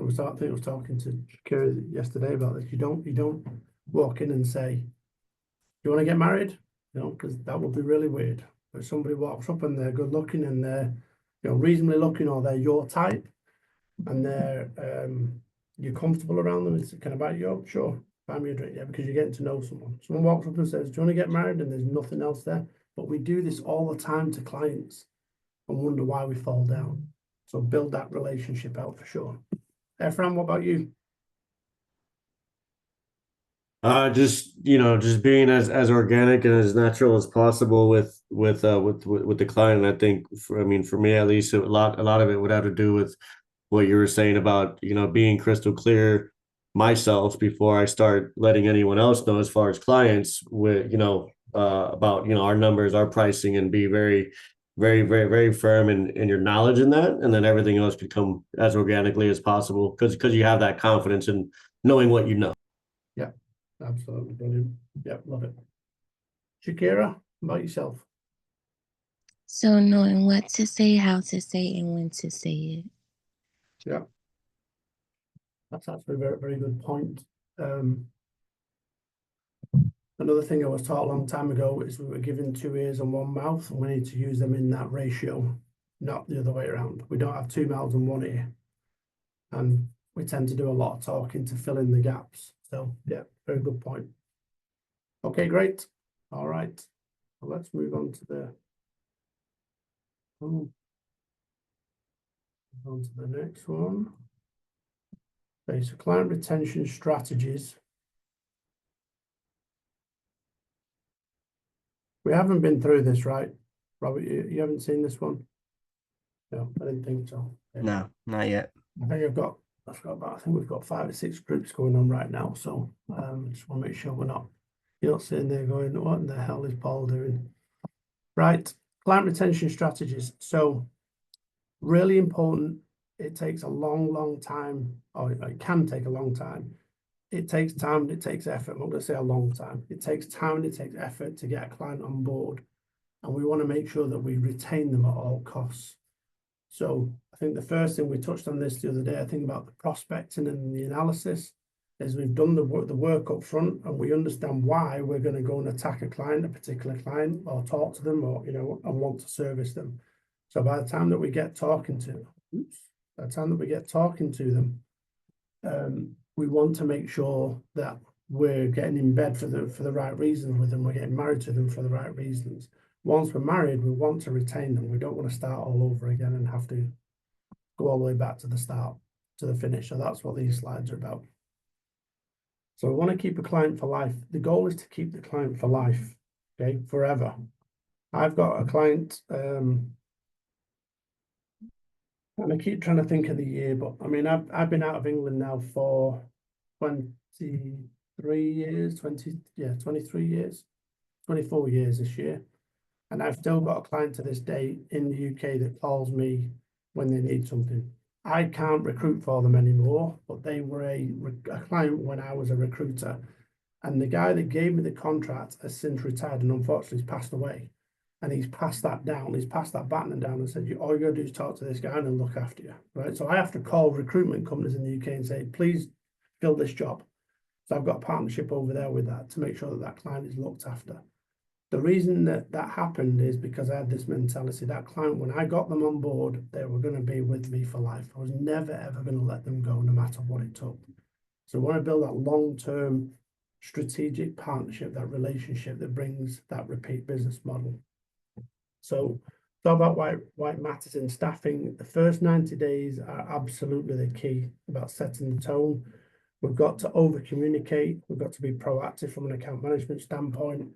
was talking to Kira yesterday about this. You don't walk in and say, you want to get married? You know, because that would be really weird. If somebody walks up and they're good looking and they're, you know, reasonably looking, or they're your type and they're you're comfortable around them, it's kind of about you, sure, buy me a drink, yeah, because you're getting to know someone. Someone walks up and says, do you want to get married? And there's nothing else there. But we do this all the time to clients and wonder why we fall down. So build that relationship out for sure. Efram, what about you? Just being as organic and as natural as possible with the client. And I think for me at least, a lot of it would have to do with what you were saying about, being crystal clear myself before I start letting anyone else know as far as clients with, about, our numbers, our pricing, and be very, very, very, very firm in your knowledge in that. And then everything else could come as organically as possible because you have that confidence in knowing what you know. Yeah, absolutely brilliant. Yeah, love it. Shakira, about yourself? So knowing what to say, how to say, and when to say it. Yeah, that's actually a very, very good point. Another thing I was taught a long time ago is we were given 2 ears and 1 mouth, and we need to use them in that ratio, not the other way around. We don't have 2 mouths and 1 ear, and we tend to do a lot of talking to fill in the gaps. So yeah, very good point. Okay, great. All right, well, let's move on to the next one. Okay, so client retention strategies. We haven't been through this, right? Robert, you haven't seen this one? No, I didn't think so. Yeah. No, not yet. I think I think we've got 5 or 6 groups going on right now. So just want to make sure you're not sitting there going, what in the hell is Paul doing? Right, client retention strategies. So really important. It takes a long time, or it can take a long time. It takes time and it takes effort. I'm not going to say a long time. It takes time and it takes effort to get a client on board. And we want to make sure that we retain them at all costs. So I think the first thing, we touched on this the other day, I think about the prospecting and the analysis, is we've done the work up front and we understand why we're going to go and attack a particular client, or talk to them, or, and want to service them. So by the time that we get talking to By the time that we get talking to them, we want to make sure that we're getting in bed for the right reasons with them. We're getting married to them for the right reasons. Once we're married, we want to retain them. We don't want to start all over again and have to go all the way back to the start, to the finish. So that's what these slides are about. So we want to keep a client for life. The goal is to keep the client for life, okay, forever. I've got a client, and I keep trying to think of the year, but I mean, I've been out of England now for 23 years, 23 years, 24 years this year. And I've still got a client to this day in the UK that calls me when they need something. I can't recruit for them anymore, but they were a client when I was a recruiter. And the guy that gave me the contract has since retired and unfortunately has passed away. And he's passed that down, he's passed that baton down and said, all you gotta do is talk to this guy and he'll look after you, right? So I have to call recruitment companies in the UK and say, please fill this job. So I've got a partnership over there with that to make sure that that client is looked after. The reason that that happened is because I had this mentality. That client, when I got them on board, they were going to be with me for life. I was never, ever going to let them go, no matter what it took. So I want to build that long-term strategic partnership, that relationship that brings that repeat business model. So talk about why it matters in staffing. The first 90 days are absolutely the key about setting the tone. We've got to over-communicate. We've got to be proactive from an account management standpoint.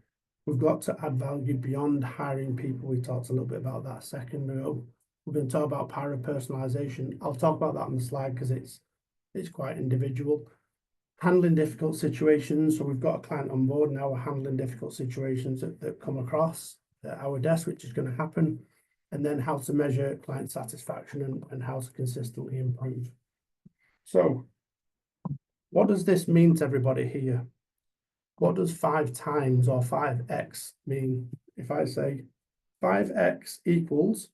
We've got to add value beyond hiring people. We talked a little bit about that a second ago. We're going to talk about personalization. I'll talk about that on the slide because it's quite individual. Handling difficult situations. So we've got a client on board now. We're handling difficult situations that come across our desk, which is going to happen. And then how to measure client satisfaction and how to consistently improve. So what does this mean to everybody here? What does 5 times or 5x mean? If I say 5x equals,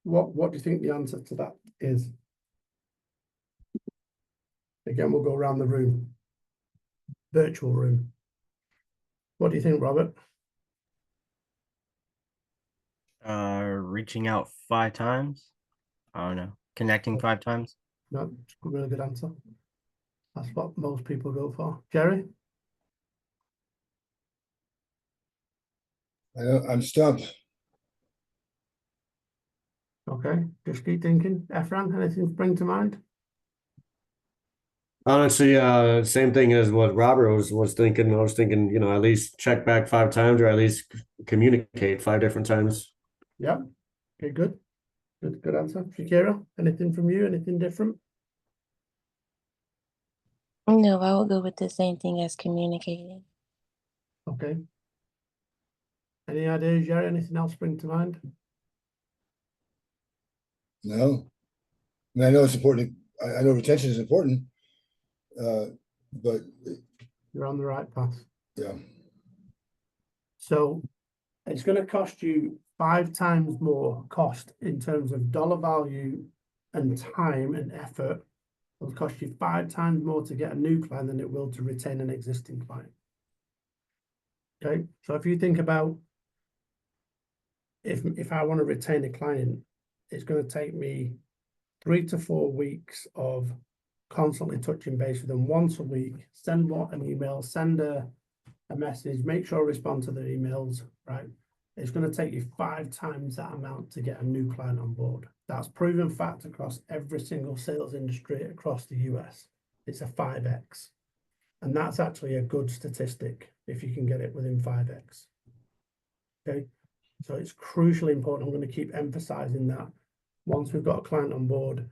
what do you think the answer to that is? Again, we'll go around the room, virtual room. What do you think, Robert? Reaching out 5 times. I don't know. Connecting 5 times. No, it's a really good answer. That's what most people go for. Jerry? I'm stumped. Okay, just keep thinking. Efran, anything spring to mind? Honestly, same thing as what Robert was thinking. I was thinking, at least check back 5 times or at least communicate 5 different times. Yeah. Okay, good. Good answer. Shakira, anything from you? Anything different? No, I will go with the same thing as communicating. Okay. Any ideas, Jerry? Anything else spring to mind? No. I mean, I know it's important. I know retention is important. But You're on the right path. yeah. So it's going to cost you 5 times more cost in terms of dollar value and time and effort. It'll cost you 5 times more to get a new client than it will to retain an existing client. Okay, so if you think about if I want to retain a client, it's going to take me 3 to 4 weeks of constantly touching base with them once a week, send an email, send a message, make sure I respond to their emails, right? It's going to take you 5 times that amount to get a new client on board. That's proven fact across every single sales industry across the US. It's a 5x. And that's actually a good statistic if you can get it within 5x. Okay, so it's crucially important. I'm going to keep emphasizing that. Once we've got a client on board,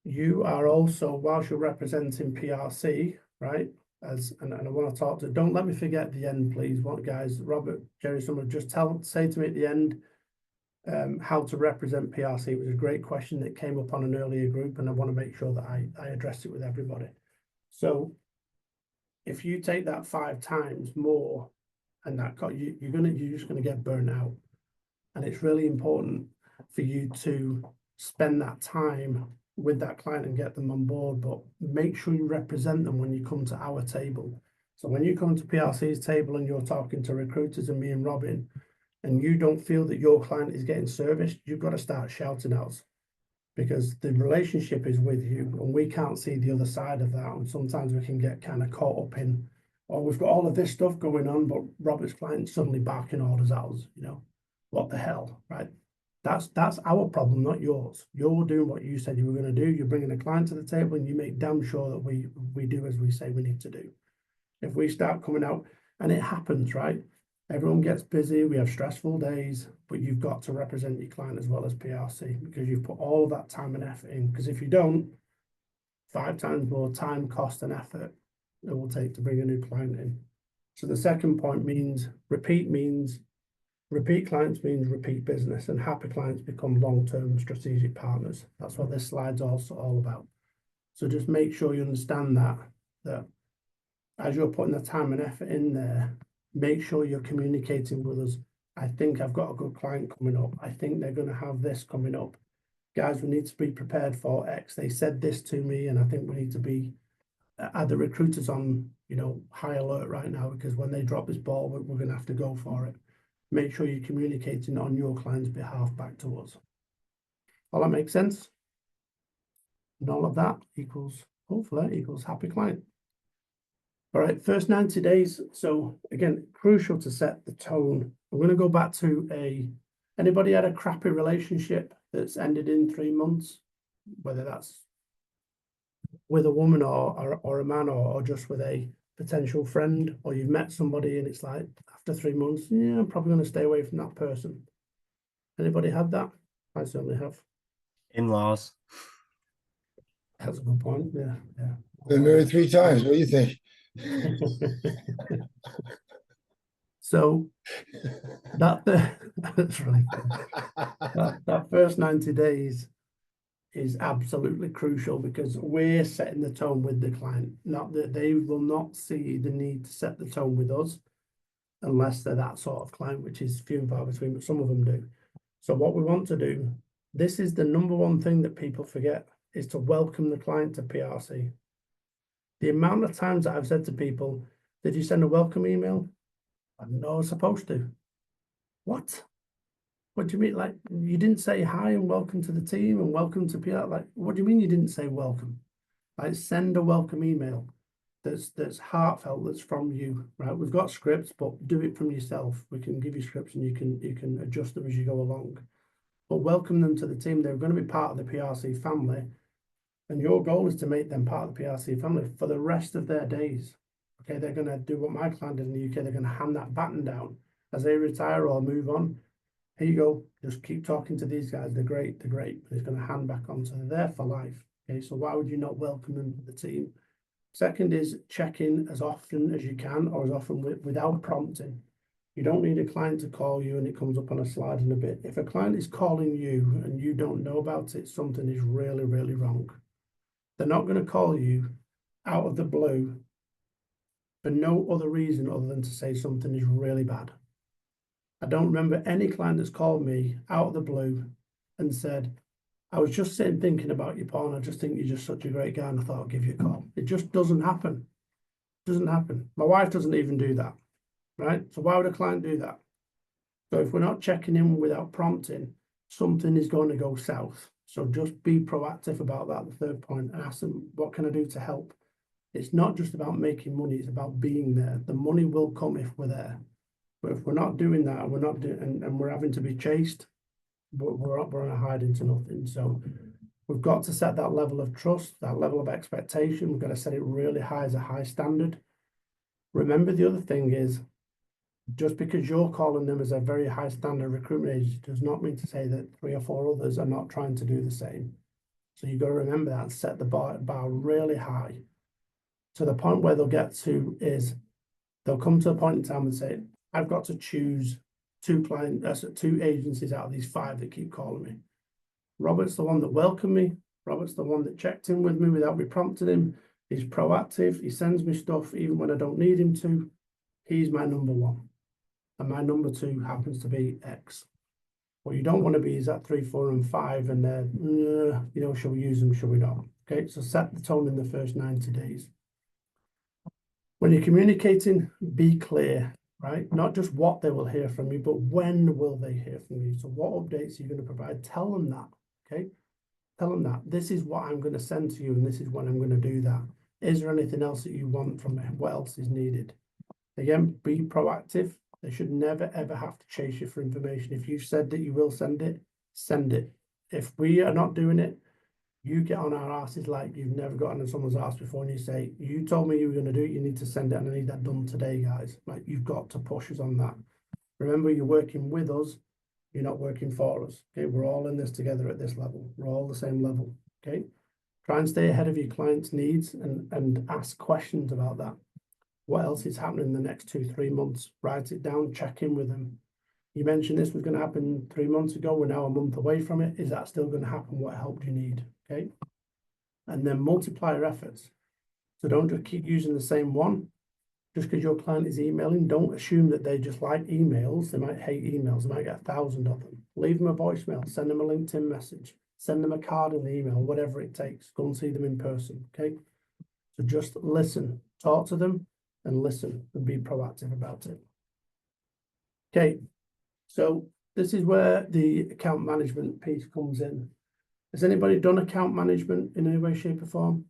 you are also, whilst you're representing PRC, right? And I want to talk to, don't let me forget the end, please. What guys, Robert, Jerry, someone just say to me at the end how to represent PRC. It was a great question that came up on an earlier group, and I want to make sure that I address it with everybody. So if you take that 5 times more, and that you're just gonna get burnt out, and it's really important for you to spend that time with that client and get them on board, but make sure you represent them when you come to our table. So when you come to PRC's table and you're talking to recruiters and me and Robin, and you don't feel that your client is getting serviced, you've got to start shouting out. because the relationship is with you and we can't see the other side of that. And sometimes we can get kind of caught up in, oh, we've got all of this stuff going on, but Robert's client suddenly barking orders at us, you know, what the hell, right? That's our problem, not yours. You're doing what you said you were going to do. You're bringing a client to the table and you make damn sure that we do as we say we need to do. If we start coming out, and it happens, right? Everyone gets busy, we have stressful days, but you've got to represent your client as well as PRC because you've put all of that time and effort in. Because if you don't, 5 times more time, cost, and effort it will take to bring a new client in. So the second point means repeat clients means repeat business, and happy clients become long-term strategic partners. That's what this slide's also all about. So just make sure you understand that as you're putting the time and effort in there, make sure you're communicating with us. I think I've got a good client coming up. I think they're going to have this coming up. Guys, we need to be prepared for X. They said this to me, and I think we need to be add the recruiters on, you know, high alert right now, because when they drop this ball, we're going to have to go for it. Make sure you're communicating on your client's behalf back to us. All that makes sense? And all of that equals, hopefully, equals happy client. All right, first 90 days. So again, crucial to set the tone. I'm going to go back to anybody had a crappy relationship that's ended in 3 months, whether that's with a woman or a man or just with a potential friend, or you've met somebody and it's like after 3 months, yeah, I'm probably going to stay away from that person. Anybody had that? I certainly have. In-laws. That's a good point. Yeah. Been married 3 times. What do you think? So that's really funny. That first 90 days is absolutely crucial because we're setting the tone with the client. Not that they will not see the need to set the tone with us unless they're that sort of client, which is few and far between, but some of them do. So what we want to do, this is the number one thing that people forget, is to welcome the client to PRC. The amount of times that I've said to people, did you send a welcome email? I didn't know I was supposed to. What? What do you mean? Like, you didn't say hi and welcome to the team and welcome to PR? Like, what do you mean you didn't say welcome? Like, send a welcome email that's heartfelt, that's from you, right? We've got scripts, but do it from yourself. We can give you scripts and you can adjust them as you go along. But welcome them to the team. They're going to be part of the PRC family. And your goal is to make them part of the PRC family for the rest of their days. Okay, they're going to do what my client did in the UK. They're going to hand that baton down as they retire or move on. Here you go. Just keep talking to these guys. They're great. They're great. And he's going to hand back on. So they're there for life. Okay, so why would you not welcome them to the team? Second is check in as often as you can, or as often without prompting. You don't need a client to call you and it comes up on a slide in a bit. If a client is calling you and you don't know about it, something is really, really wrong. They're not going to call you out of the blue for no other reason other than to say something is really bad. I don't remember any client that's called me out of the blue and said, I was just sitting thinking about you, Paul, and I just think you're just such a great guy and I thought I'd give you a call. It just doesn't happen. It doesn't happen. My wife doesn't even do that, right? So why would a client do that? So if we're not checking in without prompting, something is going to go south. So just be proactive about that, the third point, and ask them, what can I do to help? It's not just about making money, it's about being there. The money will come if we're there. But if we're not doing that, we're not doing, and we're having to be chased, we're on a hide into nothing. So we've got to set that level of trust, that level of expectation. We've got to set it really high as a high standard. Remember, the other thing is, just because you're calling them as a very high standard recruitment agency does not mean to say that 3 or 4 others are not trying to do the same. So you've got to remember that and set the bar really high. To the point where they'll get to is they'll come to a point in time and say, I've got to choose 2 agencies out of these 5 that keep calling me. Robert's the one that welcomed me. Robert's the one that checked in with me without me prompting him. He's proactive. He sends me stuff even when I don't need him to. He's my number 1. And my number 2 happens to be X. What you don't want to be is at 3, 4, and 5, and you know, shall we use them, shall we not? Okay, so set the tone in the first 90 days. When you're communicating, be clear, right? Not just what they will hear from you, but when will they hear from you? So what updates are you going to provide? Tell them that, okay? Tell them that this is what I'm going to send to you and this is when I'm going to do that. Is there anything else that you want from me? What else is needed? Again, be proactive. They should never, ever have to chase you for information. If you've said that you will send it, send it. If we are not doing it, you get on our asses like you've never gotten on someone's ass before, and you say, you told me you were going to do it, you need to send it, and I need that done today, guys. Like, you've got to push us on that. Remember, you're working with us, you're not working for us. Okay, we're all in this together at this level. We're all the same level. Okay, try and stay ahead of your clients' needs and ask questions about that. What else is happening in the next 2-3 months? Write it down, check in with them. You mentioned this was going to happen 3 months ago. We're now a month away from it. Is that still going to happen? What help do you need? Okay. And then multiply your efforts. So don't just keep using the same one. Just because your client is emailing, don't assume that they just like emails. They might hate emails. They might get 1,000 of them. Leave them a voicemail. Send them a LinkedIn message. Send them a card in the email, whatever it takes. Go and see them in person. Okay. So just listen. Talk to them and listen and be proactive about it. Okay. So this is where the account management piece comes in. Has anybody done account management in any way, shape or form?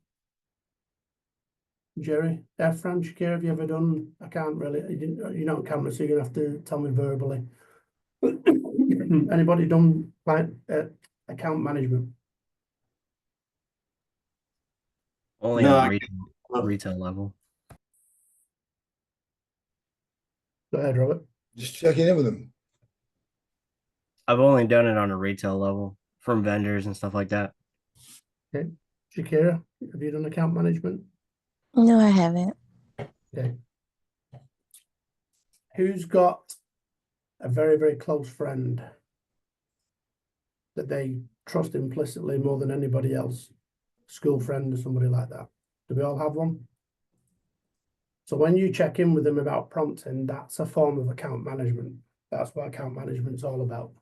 Jerry, Fran, Shakira, have you ever done? I can't really, you're not on camera, so you're gonna have to tell me verbally. Anybody done account management? Only No, on I- retail level. Go ahead, Robert. Just checking in with them. I've only done it on a retail level from vendors and stuff like that. Okay. Shakira, have you done account management? No, I haven't. Okay. Who's got a very, very close friend that they trust implicitly more than anybody else? School friend or somebody like that? Do we all have one? So when you check in with them about prompting, that's a form of account management. That's what account management's all about.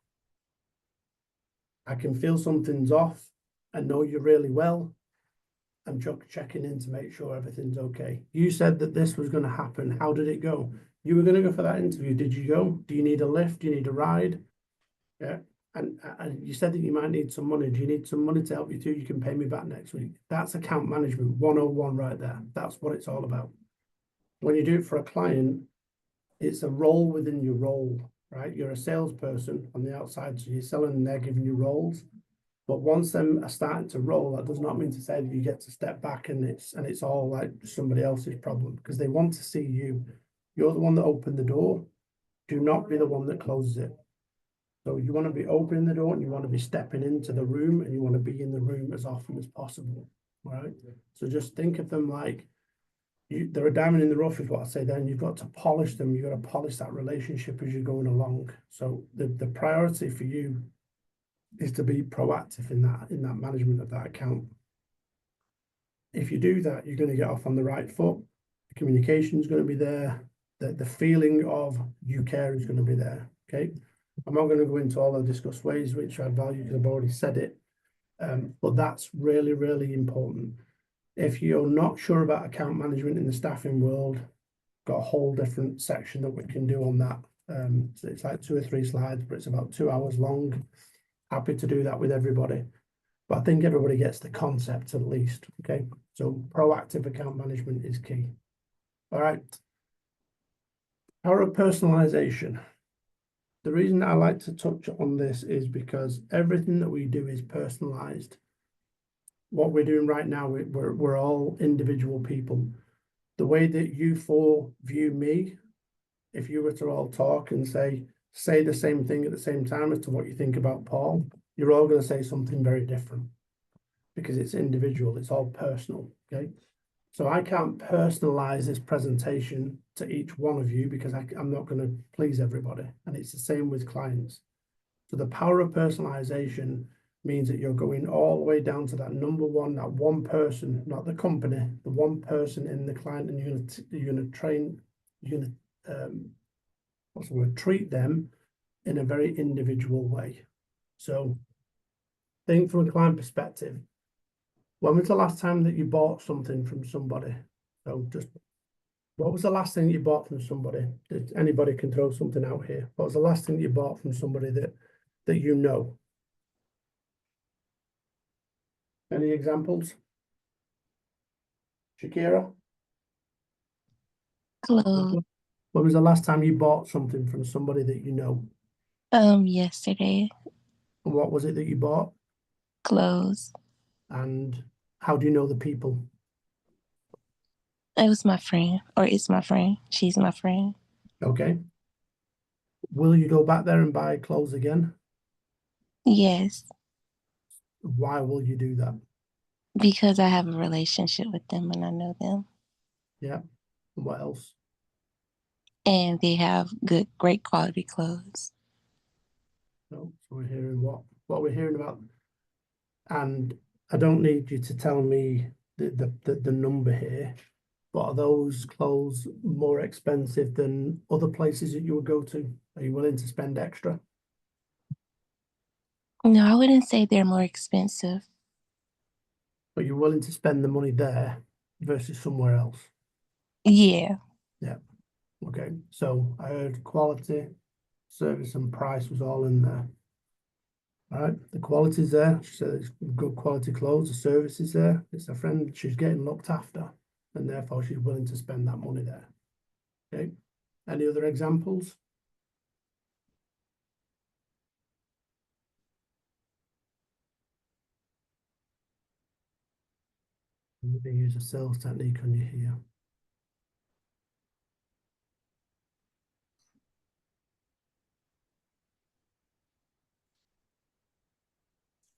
I can feel something's off. I know you really well. I'm just checking in to make sure everything's okay. You said that this was going to happen. How did it go? You were going to go for that interview. Did you go? Do you need a lift? Do you need a ride? Yeah. And you said that you might need some money. Do you need some money to help you through? You can pay me back next week. That's account management 101 right there. That's what it's all about. When you do it for a client, it's a role within your role, right? You're a salesperson on the outside, so you're selling and they're giving you roles. But once them are starting to roll, that does not mean to say that you get to step back and it's all like somebody else's problem, because they want to see you. You're the one that opened the door. Do not be the one that closes it. So you want to be opening the door and you want to be stepping into the room and you want to be in the room as often as possible, right? So just think of them like they're a diamond in the rough is what I say then. You've got to polish them. You've got to polish that relationship as you're going along. So the priority for you is to be proactive in that management of that account. If you do that, you're going to get off on the right foot. The communication is going to be there. The feeling of you care is going to be there. Okay. I'm not going to go into all the discussed ways which add value because I've already said it. But that's really, really important. If you're not sure about account management in the staffing world, got a whole different section that we can do on that. So it's like 2 or 3 slides, but it's about 2 hours long. Happy to do that with everybody. But I think everybody gets the concept at least. Okay. So proactive account management is key. All right. Power of personalization. The reason I like to touch on this is because everything that we do is personalized. What we're doing right now, we're all individual people. The way that you 4 view me, if you were to all talk and say the same thing at the same time as to what you think about Paul, you're all going to say something very different because it's individual, it's all personal, okay? So I can't personalize this presentation to each one of you because I'm not going to please everybody. And it's the same with clients. So the power of personalization means that you're going all the way down to that number one, that one person, not the company, the one person in the client, and you're going to treat them in a very individual way. So think from a client perspective. When was the last time that you bought something from somebody? So just, what was the last thing you bought from somebody? Anybody can throw something out here. What was the last thing you bought from somebody that you know? Any examples? Shakira? Clothes. When was the last time you bought something from somebody that you know? Yesterday. And what was it that you bought? Clothes. And how do you know the people? It was my friend, or it's my friend. She's my friend. Okay. Will you go back there and buy clothes again? Yes, Why will you do that? because I have a relationship with them and I know them. Yeah. And what else? And they have great quality clothes. No. So we're hearing what we're hearing about. And I don't need you to tell me the number here, but are those clothes more expensive than other places that you would go to? Are you willing to spend extra? No, I wouldn't say they're more expensive. But you're willing to spend the money there versus somewhere else? Yeah. Yeah. Okay. So I heard quality, service, and price was all in there. All right. The quality's there. She said it's good quality clothes. The service is there. It's a friend. She's getting looked after, and therefore she's willing to spend that money there. Okay. Any other examples? Maybe use a sales technique on you here.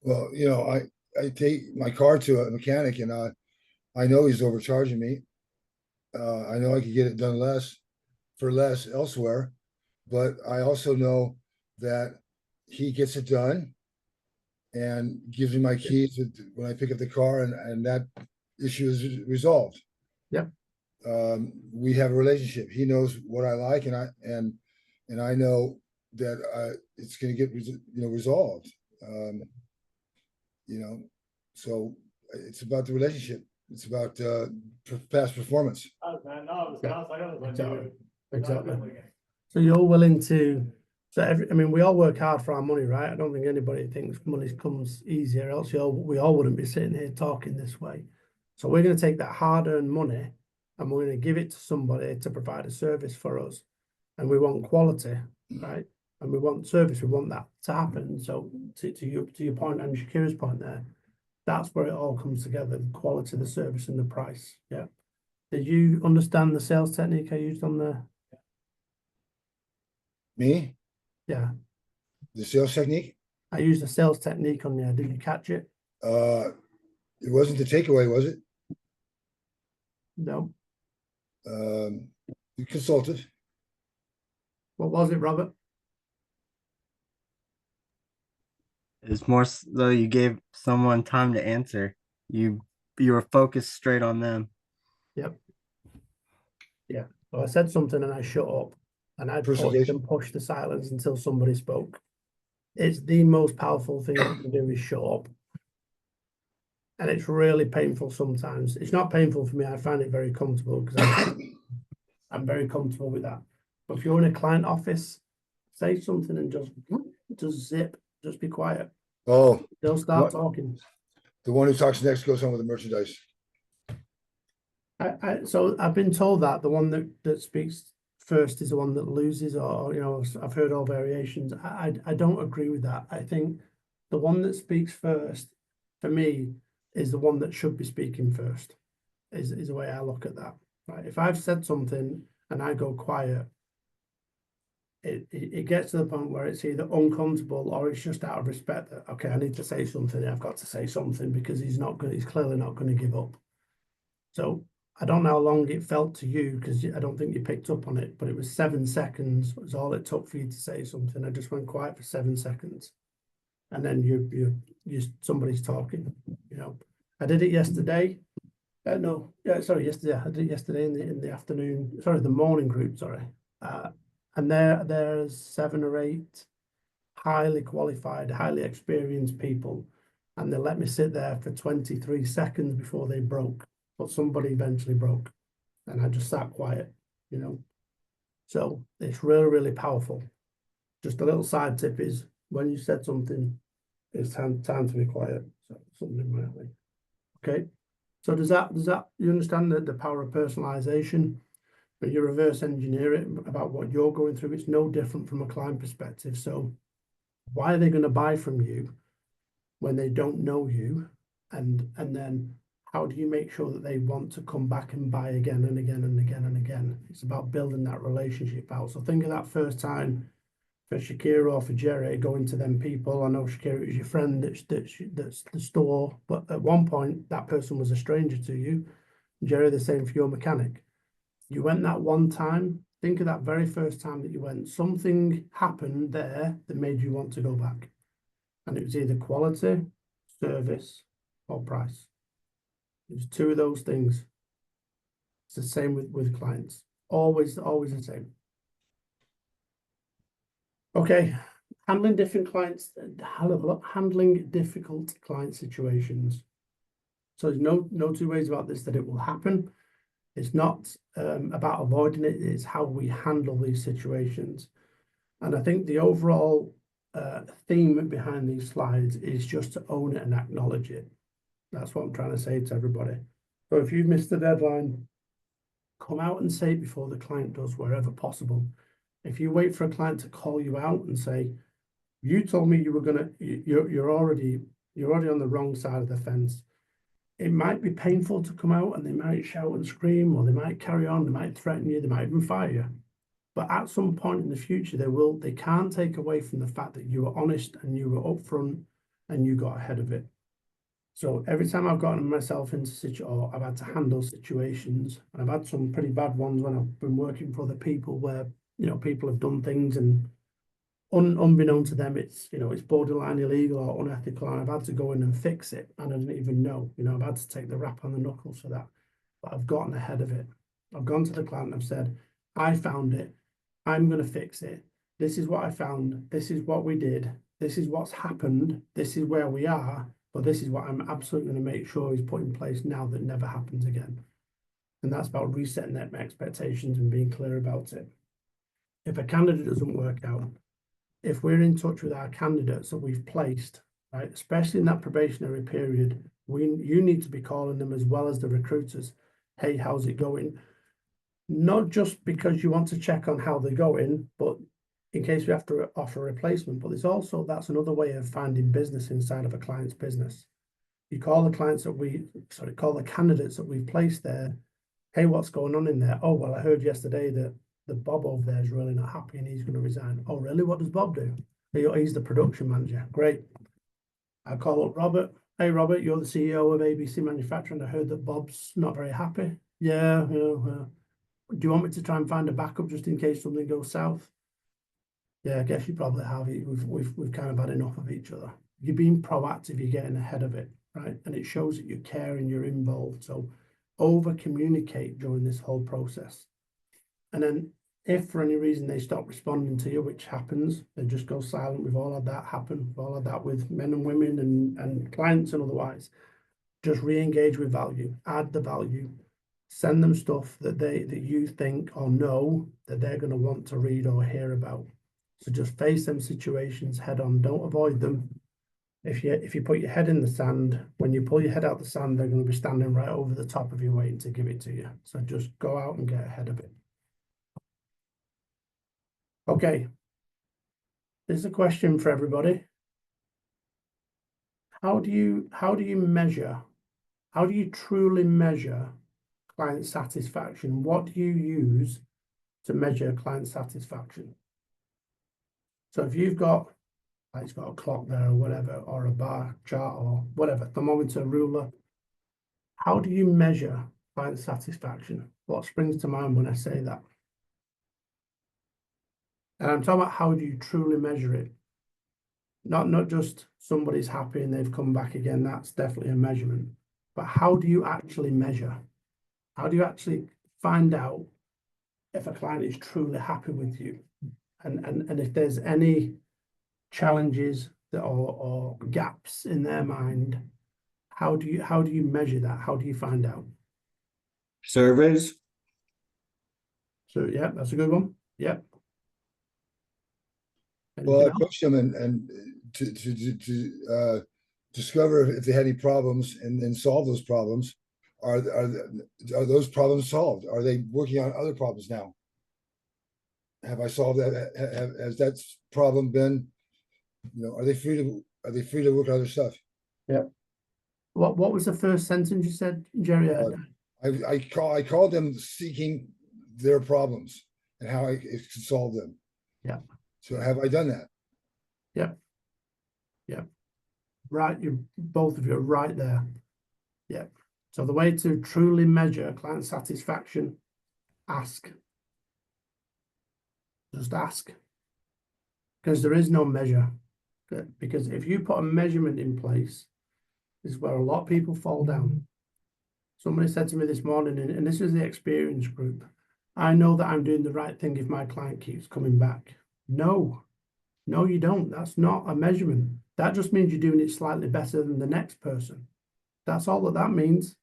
Well, I take my car to a mechanic and I know he's overcharging me. I know I could get it done for less elsewhere, but I also know that he gets it done and gives me my keys when I pick up the car, and that issue is resolved. Yep. We have a relationship. He knows what I like, and I know that it's going to get resolved. So it's about the relationship. It's about past performance. Exactly. So you're willing to, we all work hard for our money, right? I don't think anybody thinks money comes easier, else we all wouldn't be sitting here talking this way. So we're going to take that hard-earned money and we're going to give it to somebody to provide a service for us. And we want quality, right? And we want service. We want that to happen. So to your point and Shakira's point there, that's where it all comes together: the quality, the service, and the price. Yeah. Did you understand the sales technique I used on the? Me, Yeah, the sales technique. I used a sales technique on there. Did you catch it? It wasn't the takeaway, was it? No. You consulted. What was it, Robert? It's more so you gave someone time to answer. You were focused straight on them. Yep. Yeah. So I said something and I shut up, and I pushed Persuasion. and pushed the silence until somebody spoke. It's the most powerful thing you can do is shut up. And it's really painful sometimes. It's not painful for me. I find it very comfortable because I'm very comfortable with that. But if you're in a client office, say something and just zip, just be quiet. Oh, They'll start What? talking. the one who talks next goes on with the merchandise. So I've been told that the one that speaks first is the one that loses, or I've heard all variations. I don't agree with that. I think the one that speaks first, for me, is the one that should be speaking first. Is the way I look at that. Right? If I've said something and I go quiet, it gets to the point where it's either uncomfortable or it's just out of respect that, okay, I need to say something. I've got to say something because he's clearly not going to give up. So I don't know how long it felt to you because I don't think you picked up on it, but it was 7 seconds was all it took for you to say something. I just went quiet for 7 seconds, and then somebody's talking. I did it yesterday. Yesterday. I did it yesterday in the afternoon. Sorry, the morning group. Sorry, and there's 7 or 8 highly qualified, highly experienced people, and they let me sit there for 23 seconds before they broke. But somebody eventually broke, and I just sat quiet. So it's really, really powerful. Just a little side tip is when you said something, it's time to be quiet. So something in my way. Okay, so does that you understand the power of personalization? But you reverse engineer it about what you're going through. It's no different from a client perspective. So why are they going to buy from you when they don't know you? And then how do you make sure that they want to come back and buy again and again and again and again? It's about building that relationship out. So think of that first time for Shakira or for Jerry going to them people. I know Shakira is your friend that's the store, but at one point that person was a stranger to you. Jerry, the same for your mechanic. You went that one time. Think of that very first time that you went. Something happened there that made you want to go back. And it was either quality, service, or price. It was two of those things. It's the same with clients. Always the same. Okay. Handling difficult client situations. So there's no two ways about this that it will happen. It's not about avoiding it, it's how we handle these situations. And I think the overall theme behind these slides is just to own it and acknowledge it. That's what I'm trying to say to everybody. So if you've missed the deadline, come out and say it before the client does, wherever possible. If you wait for a client to call you out and say, you told me you were gonna, you're already on the wrong side of the fence. It might be painful to come out and they might shout and scream, or they might carry on, they might threaten you, they might even fire you. But at some point in the future, they can't take away from the fact that you were honest and you were upfront and you got ahead of it. So every time I've gotten myself into or I've had to handle situations, and I've had some pretty bad ones when I've been working for other people where, people have done things and unbeknown to them, it's borderline illegal or unethical, and I've had to go in and fix it, and I didn't even know. I've had to take the rap on the knuckles for that, but I've gotten ahead of it. I've gone to the client and I've said, I found it, I'm going to fix it. This is what I found. This is what we did. This is what's happened. This is where we are, but this is what I'm absolutely going to make sure is put in place now that never happens again. And that's about resetting their expectations and being clear about it. If a candidate doesn't work out, if we're in touch with our candidates that we've placed, right, especially in that probationary period, you need to be calling them as well as the recruiters. Hey, how's it going? Not just because you want to check on how they're going, but in case we have to offer a replacement. But there's also, that's another way of finding business inside of a client's business. You call the call the candidates that we've placed there. Hey, what's going on in there? Oh, well, I heard yesterday that the Bob over there is really not happy and he's going to resign. Oh, really? What does Bob do? He's the production manager. Great. I call up Robert. Hey, Robert, you're the CEO of ABC Manufacturing. I heard that Bob's not very happy. Yeah. Do you want me to try and find a backup just in case something goes south? Yeah, I guess you probably have. We've kind of had enough of each other. You're being proactive. You're getting ahead of it, right? And it shows that you care and you're involved. So over communicate during this whole process. And then if for any reason they stop responding to you, which happens, they just go silent. We've all had that happen. We've all had that with men and women and clients and otherwise. Just re-engage with value, add the value, send them stuff that you think or know that they're going to want to read or hear about. So just face them situations head on. Don't avoid them. If you put your head in the sand, when you pull your head out the sand, they're going to be standing right over the top of you waiting to give it to you. So just go out and get ahead of it. Okay, this is a question for everybody. How do you truly measure client satisfaction? What do you use to measure client satisfaction? So if you've got, it's got a clock there or whatever, or a bar chart or whatever, thermometer, ruler, how do you measure client satisfaction? What springs to mind when I say that? And I'm talking about how do you truly measure it? Not just somebody's happy and they've come back again. That's definitely a measurement. But how do you actually measure? How do you actually find out if a client is truly happy with you? And if there's any challenges or gaps in their mind, how do you measure that? How do you find out? Surveys. So yeah, that's a good one. Yep. Well, I approached them and to discover if they had any problems and then solve those problems. Are those problems solved? Are they working on other problems now? Have I solved that? Has that problem been, are they free to work on other stuff? What was the first sentence you said, Jerry? I called them seeking their problems and how I can solve them. Yeah. So have I done that? Yeah. Right, you both of you are right there. Yeah. So the way to truly measure client satisfaction, ask. Just ask. Because there is no measure. Because if you put a measurement in place, this is where a lot of people fall down. Somebody said to me this morning, and this is the experience group, I know that I'm doing the right thing if my client keeps coming back. No, you don't. That's not a measurement. That just means you're doing it slightly better than the next person. That's all that means.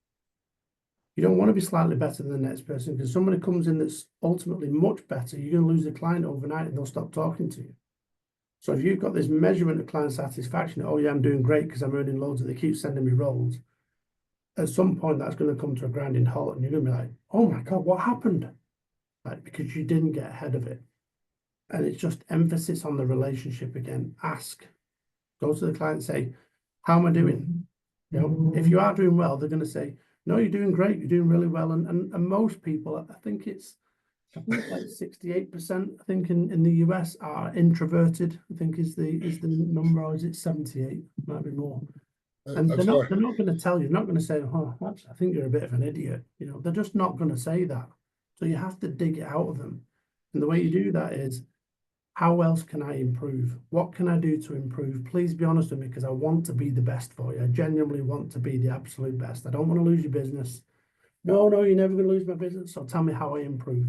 You don't want to be slightly better than the next person, because somebody comes in that's ultimately much better, you're going to lose the client overnight and they'll stop talking to you. So if you've got this measurement of client satisfaction, oh yeah, I'm doing great because I'm earning loads and they keep sending me roles. At some point that's going to come to a grinding halt and you're going to be like, oh my God, what happened? Like, because you didn't get ahead of it. And it's just emphasis on the relationship again. Ask. Go to the client and say, how am I doing? If you are doing well, they're going to say, no, you're doing great. You're doing really well. And most people, I think like 68%, I think in the US are introverted, I think is the number, or is it 78? Might be more. And they're not going to tell you, they're not going to say, oh, I think you're a bit of an idiot. They're just not going to say that. So you have to dig it out of them. And the way you do that is, how else can I improve? What can I do to improve? Please be honest with me, because I want to be the best for you. I genuinely want to be the absolute best. I don't want to lose your business. No, you're never going to lose my business. So tell me how I improve.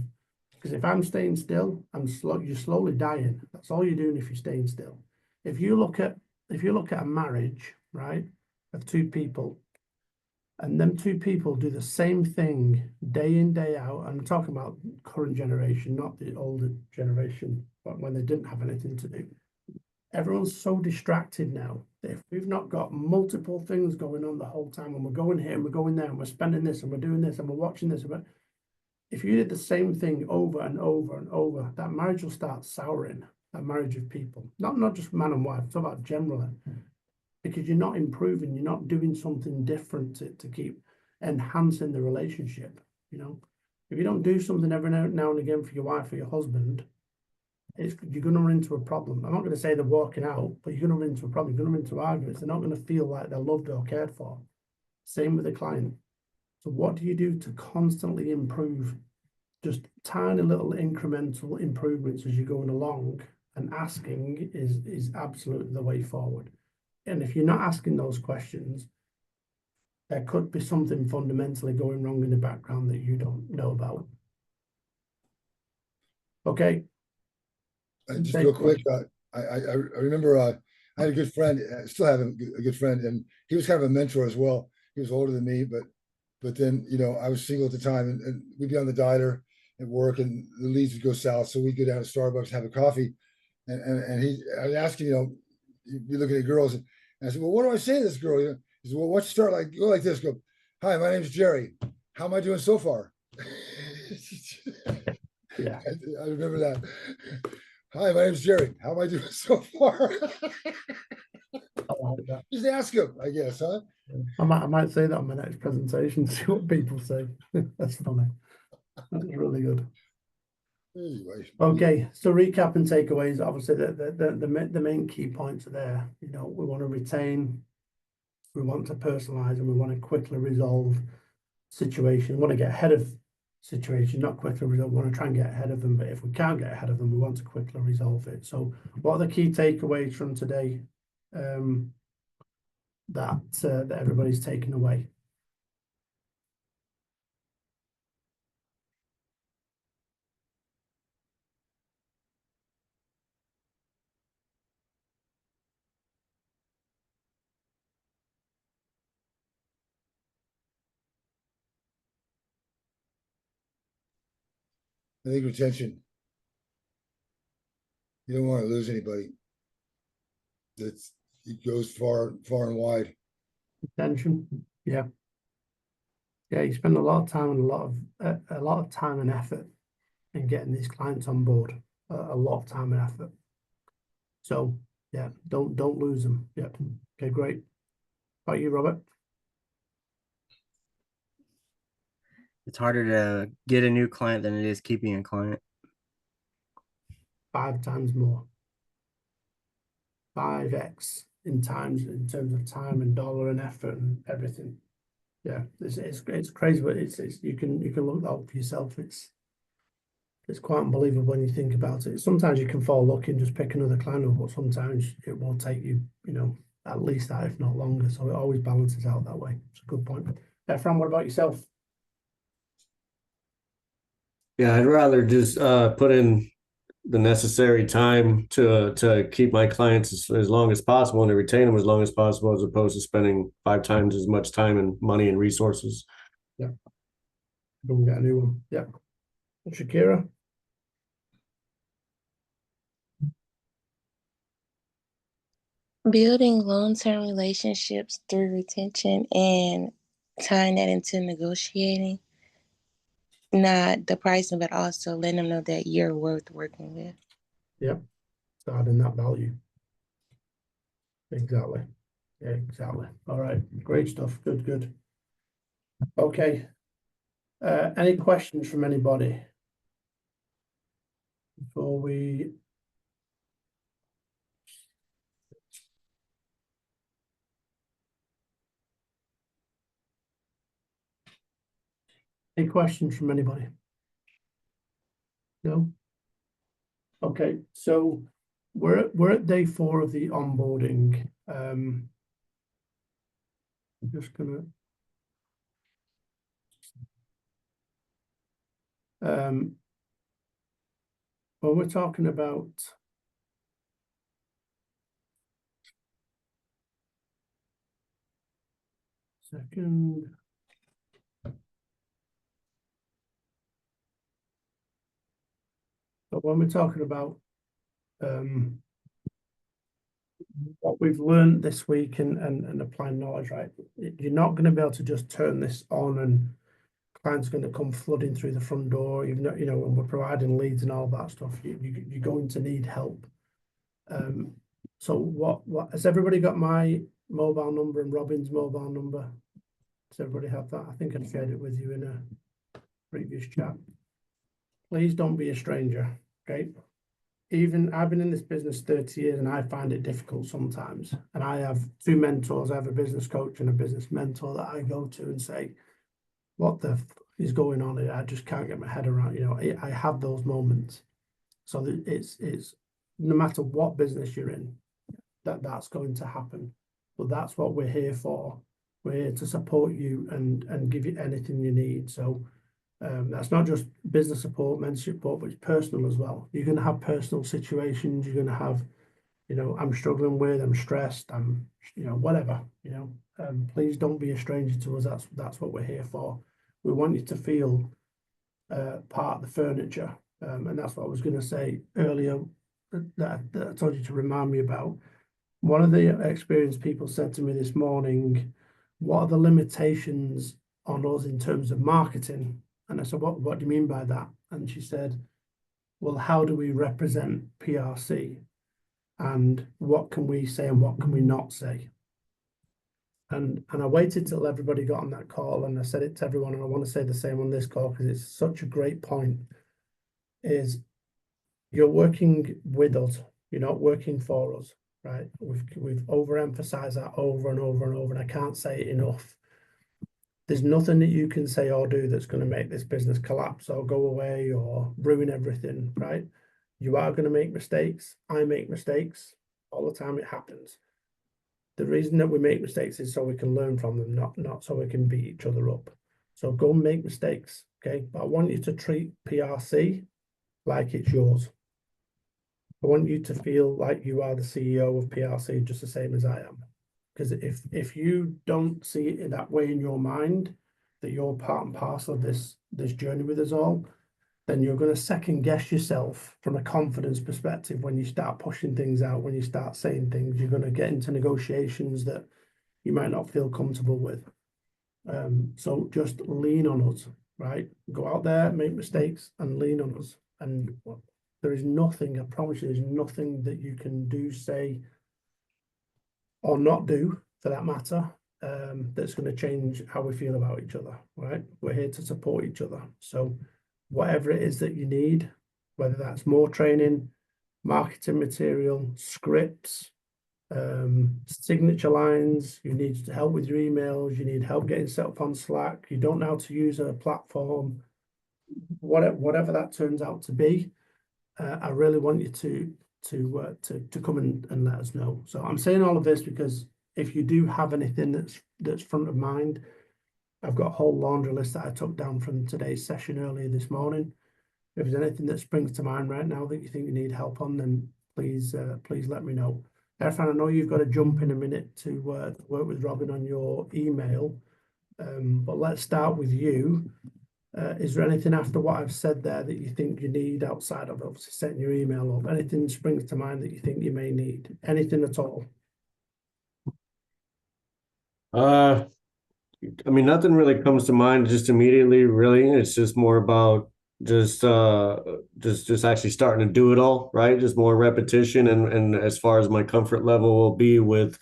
Because if I'm staying still, you're slowly dying. That's all you're doing if you're staying still. If you look at a marriage, right, of two people, and them two people do the same thing day in, day out. I'm talking about current generation, not the older generation, but when they didn't have anything to do. Everyone's so distracted now that if we've not got multiple things going on the whole time, and we're going here and we're going there and we're spending this and we're doing this and we're watching this, if you did the same thing over and over and over, that marriage will start souring, that marriage of people. Not just man and wife, it's about generally. Because you're not improving, you're not doing something different to keep enhancing the relationship. If you don't do something every now and again for your wife or your husband, you're going to run into a problem. I'm not going to say they're walking out, but you're going to run into a problem. You're going to run into arguments. They're not going to feel like they're loved or cared for. Same with the client. So what do you do to constantly improve? Just tiny little incremental improvements as you're going along, and asking is absolutely the way forward. And if you're not asking those questions, there could be something fundamentally going wrong in the background that you don't know about. Okay. Just real quick, I remember I had a good friend, I still have a good friend, and he was kind of a mentor as well. He was older than me, but then, I was single at the time, and we'd be on the diner at work, and the leads would go south. So we'd go down to Starbucks, have a coffee, and I was asking, you'd be looking at girls, and I said, well, what do I say to this girl? He said, well, what's start like? Go like this. Go, hi, my name's Jerry. How am I doing so far? Yeah. I remember that. Hi, my name's Jerry. How am I doing so far? I like that. Just ask him, I guess, huh? I might say that on my next presentation, see what people say. That's funny. That's really good. Anyway. Okay, so recap and takeaways. Obviously, the main key points are there. We want to retain, we want to personalize, and we want to quickly resolve situation. We want to get ahead of situation, not quickly resolve. We want to try and get ahead of them, but if we can't get ahead of them, we want to quickly resolve it. So, what are the key takeaways from today that everybody's taken away? I think retention. You don't want to lose anybody. That's it goes far, far and wide. Attention, yeah. Yeah, you spend a lot of time and a lot of time and effort in getting these clients on board. A lot of time and effort. So yeah, don't lose them. Yep. Okay, great. How about you, Robert? It's harder to get a new client than it is keeping a client. 5 times more. 5x in terms of time and dollar and effort and everything. Yeah, it's crazy, but it's you can look that up for yourself. It's quite unbelievable when you think about it. Sometimes you can fall lucky and just pick another client up, but sometimes it will take you, at least that, if not longer. So it always balances out that way. It's a good point. Fran, what about yourself? Yeah, I'd rather just put in the necessary time to keep my clients as long as possible and to retain them as long as possible, as opposed to spending 5 times as much time and money and resources. Yeah. Go and get a new one. Yeah. Shakira? Building long-term relationships through retention and tying that into negotiating, not the pricing, but also letting them know that you're worth working with. Yep. So adding that value. Exactly. Yeah, exactly. All right. Great stuff. Good. Okay. Any questions from anybody before we? Any questions from anybody? No? Okay, so we're at day 4 of the onboarding. I'm just gonna when we're talking about second. But when we're talking about what we've learned this week and applying knowledge, right? You're not going to be able to just turn this on and clients going to come flooding through the front door. You've not, when we're providing leads and all that stuff, you're going to need help. So what has everybody got my mobile number and Robin's mobile number? Does everybody have that? I think I shared it with you in a previous chat. Please don't be a stranger, okay? Even I've been in this business 30 years and I find it difficult sometimes. And I have 2 mentors. I have a business coach and a business mentor that I go to and say, what the is going on here? I just can't get my head around, I have those moments. So that it's no matter what business you're in, that's going to happen. But that's what we're here for. We're here to support you and give you anything you need. So that's not just business support, mentorship support, but it's personal as well. You're going to have personal situations. You're going to have, I'm struggling with, I'm stressed, I'm, whatever, please don't be a stranger to us. That's what we're here for. We want you to feel part of the furniture. And that's what I was going to say earlier that I told you to remind me about. One of the experienced people said to me this morning, what are the limitations on us in terms of marketing? And I said, what do you mean by that? And she said, well, how do we represent PRC? And what can we say and what can we not say? And I waited till everybody got on that call and I said it to everyone, and I want to say the same on this call because it's such a great point, is you're working with us, you're not working for us, right? We've overemphasized that over and over and over, and I can't say it enough. There's nothing that you can say or do that's going to make this business collapse or go away or ruin everything, right? You are going to make mistakes. I make mistakes all the time. It happens. The reason that we make mistakes is so we can learn from them, not so we can beat each other up. So go and make mistakes, okay? But I want you to treat PRC like it's yours. I want you to feel like you are the CEO of PRC just the same as I am. Because if you don't see it in that way in your mind, that you're part and parcel of this journey with us all, then you're going to second guess yourself from a confidence perspective when you start pushing things out, when you start saying things. You're going to get into negotiations that you might not feel comfortable with. So just lean on us, right? Go out there, make mistakes, and lean on us. And there is nothing, I promise you, there's nothing that you can do, say, or not do, for that matter, that's going to change how we feel about each other, right? We're here to support each other. So whatever it is that you need, whether that's more training, marketing material, scripts, signature lines, you need help with your emails, you need help getting set up on Slack, you don't know how to use a platform, whatever that turns out to be, I really want you to come and let us know. So I'm saying all of this because if you do have anything that's front of mind, I've got a whole laundry list that I took down from today's session earlier this morning. If there's anything that springs to mind right now that you think you need help on, then please let me know. Irfan, I know you've got to jump in a minute to work with Robin on your email, but let's start with you. Is there anything after what I've said there that you think you need outside of obviously setting your email up? Anything springs to mind that you think you may need? Anything at all? I mean, nothing really comes to mind just immediately, really. It's just more about just actually starting to do it all, right? Just more repetition, and as far as my comfort level will be with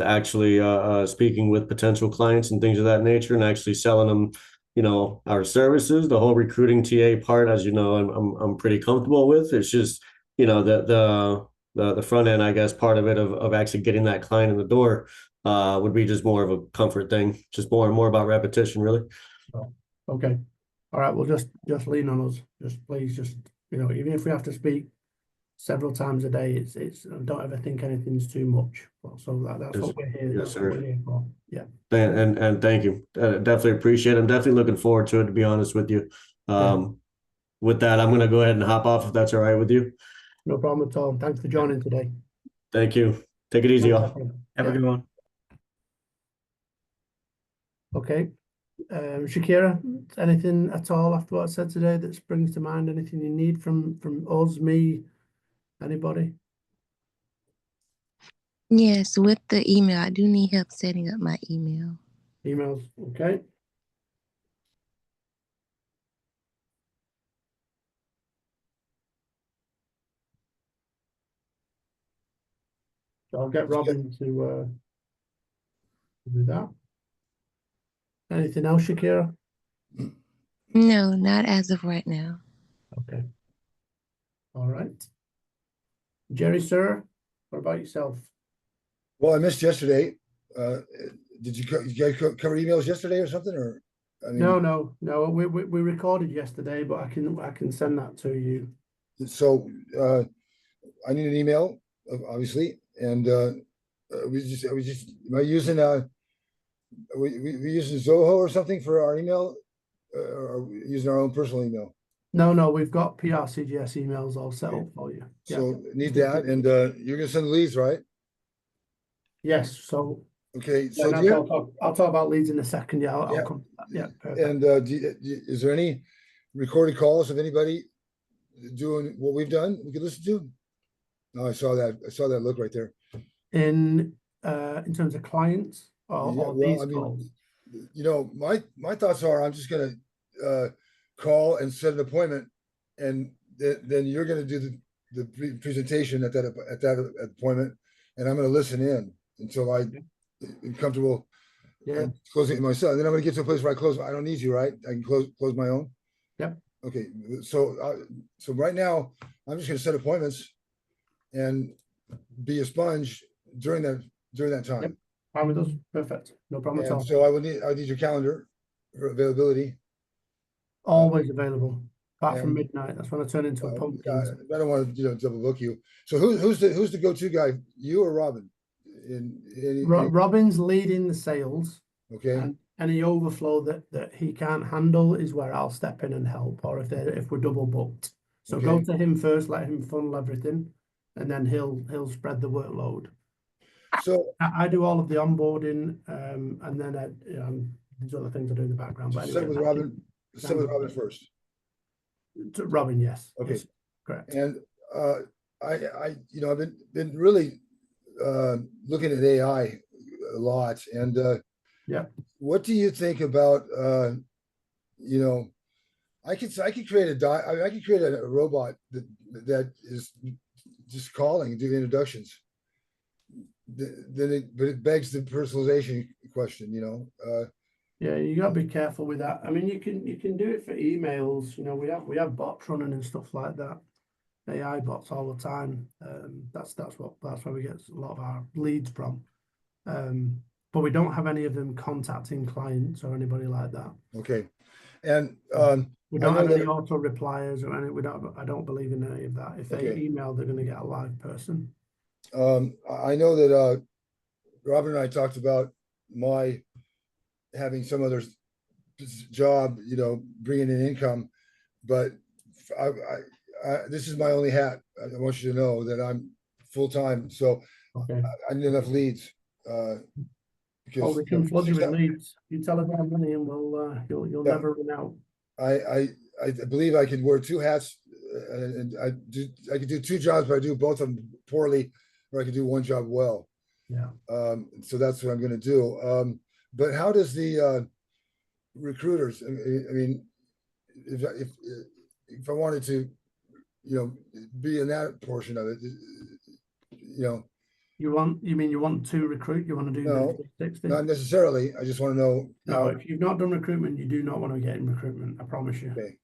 actually speaking with potential clients and things of that nature, and actually selling them, you know, our services. The whole recruiting TA part, as you know, I'm pretty comfortable with. It's just, you know, the front end, I guess, part of it of actually getting that client in the door would be just more of a comfort thing, just more and more about repetition, really. Oh, okay. All right. Well, just lean on us. Just please, you know, even if we have to speak several times a day, it's don't ever think anything's too much. So that's Yes. what we're here. Yes, That's sir. what we're here for. Yeah. And thank you. Definitely appreciate it. I'm definitely looking forward to it, to be honest with you. With that, I'm going to go ahead and hop off if that's all right with you. No problem at all. Thanks for joining today. Thank you. Take it easy, Thanks, y'all. Irfan. Have a Yeah. good one. Okay. Shakira, anything at all after what I said today that springs to mind? Anything you need from us, me, anybody? Yes, with the email, I do need help setting up my email. Emails, okay. So I'll get Robin to do that. Anything else, Shakira? No, not as of right now. Okay. All right. Jerry, sir, what about yourself? Well, I missed yesterday. Did you guys cover emails yesterday or something, or? I mean, No. We recorded yesterday, but I can send that to you. so I need an email, obviously, and we just am I using we using Zoho or something for our email, or are we using our own personal email? No, we've got PRCGS emails all set up for you. Yeah. So need that, and you're gonna send the leads, right? Yes. So Okay. yeah, So no, do you, I'll talk about leads in a second. Yeah, I'll Yeah. come to that. Yeah, perfect. and is there any recorded calls of anybody doing what we've done we could listen to? No, I saw that look right there. In terms of clients or, Yeah, or well, these I mean, calls? you know, my thoughts are I'm just gonna call and set an appointment, and then you're gonna do the presentation at that appointment, and I'm gonna listen in until I'm comfortable Yeah. closing it myself. Then I'm gonna get to a place where I close. I don't need you, right? I can close my own. Yep. Okay. So right now I'm just gonna set appointments and be a sponge during that time. Yep. Fine with us. Perfect. No problem at all. And so I need your calendar for availability. Always available. Apart from and- midnight. That's when I turn into a pumpkin. I don't want to double book you. So who's the go-to guy? You or Robin? Robin's leading the sales, Okay. and any overflow that he can't handle is where I'll step in and help, or if we're double booked. So go Okay. to him first, let him funnel everything, and then he'll spread the workload. So I do all of the onboarding, and then there's other things I do in the background. But set anyway, with Robin. Set with Robin first. To Robin, yes. Okay. Yes, correct. And I've been really looking at AI a lot. And Yeah. what do you think about I could create I could create a robot that is just calling, do introductions. But it begs the personalization question, Yeah, you gotta be careful with that. I mean, you can do it for emails. We have bots running and stuff like that. AI bots all the time. That's where we get a lot of our leads from. But we don't have any of them contacting clients or anybody like that. Okay. And we don't have any auto repliers or any. I don't believe in any of that. If they email, they're going to get a live person. I know that Robin and I talked about my having some other job, bringing in income, but this is my only hat. I want you to know that I'm full-time, so I need enough leads. Because we can flood you with leads. You tell us how many, and you'll never run out. I believe I could wear two hats, and I could do two jobs, but I do both of them poorly, or I could do one job well. Yeah. So that's what I'm going to do. But how does the recruiters? I mean, if I wanted to, be in that portion of it, You mean you want to recruit? You want to do No, 360? not necessarily. I just want to know. No, if you've not done recruitment, you do not want to get in recruitment. I promise you. Okay.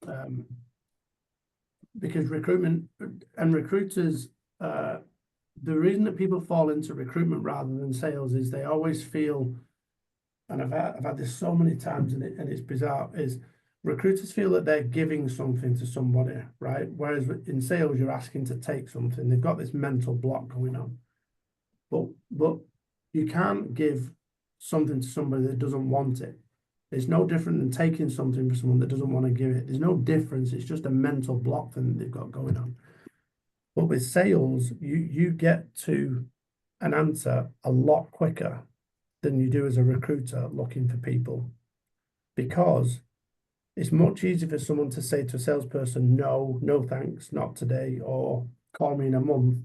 Because recruitment and recruiters, the reason that people fall into recruitment rather than sales is they always feel, and I've had this so many times, and it's bizarre, is recruiters feel that they're giving something to somebody, right? Whereas in sales, you're asking to take something. They've got this mental block going on. But you can't give something to somebody that doesn't want it. It's no different than taking something from someone that doesn't want to give it. There's no difference. It's just a mental block thing they've got going on. But with sales, you get to an answer a lot quicker than you do as a recruiter looking for people, because it's much easier for someone to say to a salesperson, no thanks, not today, or call me in a month,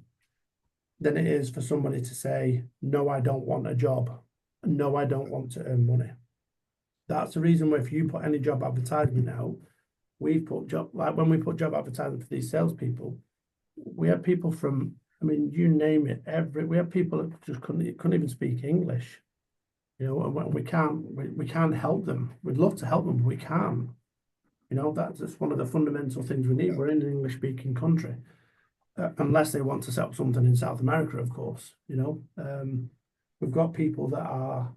than it is for somebody to say, no, I don't want a job. No, I don't want to earn money. That's the reason why if you put any job advertisement out, we've put like when we put job advertisement for these salespeople, we have people from, I mean, you name it, we have people that just couldn't even speak English, and we can't help them. We'd love to help them, but we can't. That's one of the fundamental things we need. We're in an English speaking country. Unless they want to set up something in South America, of course, we've got people that are,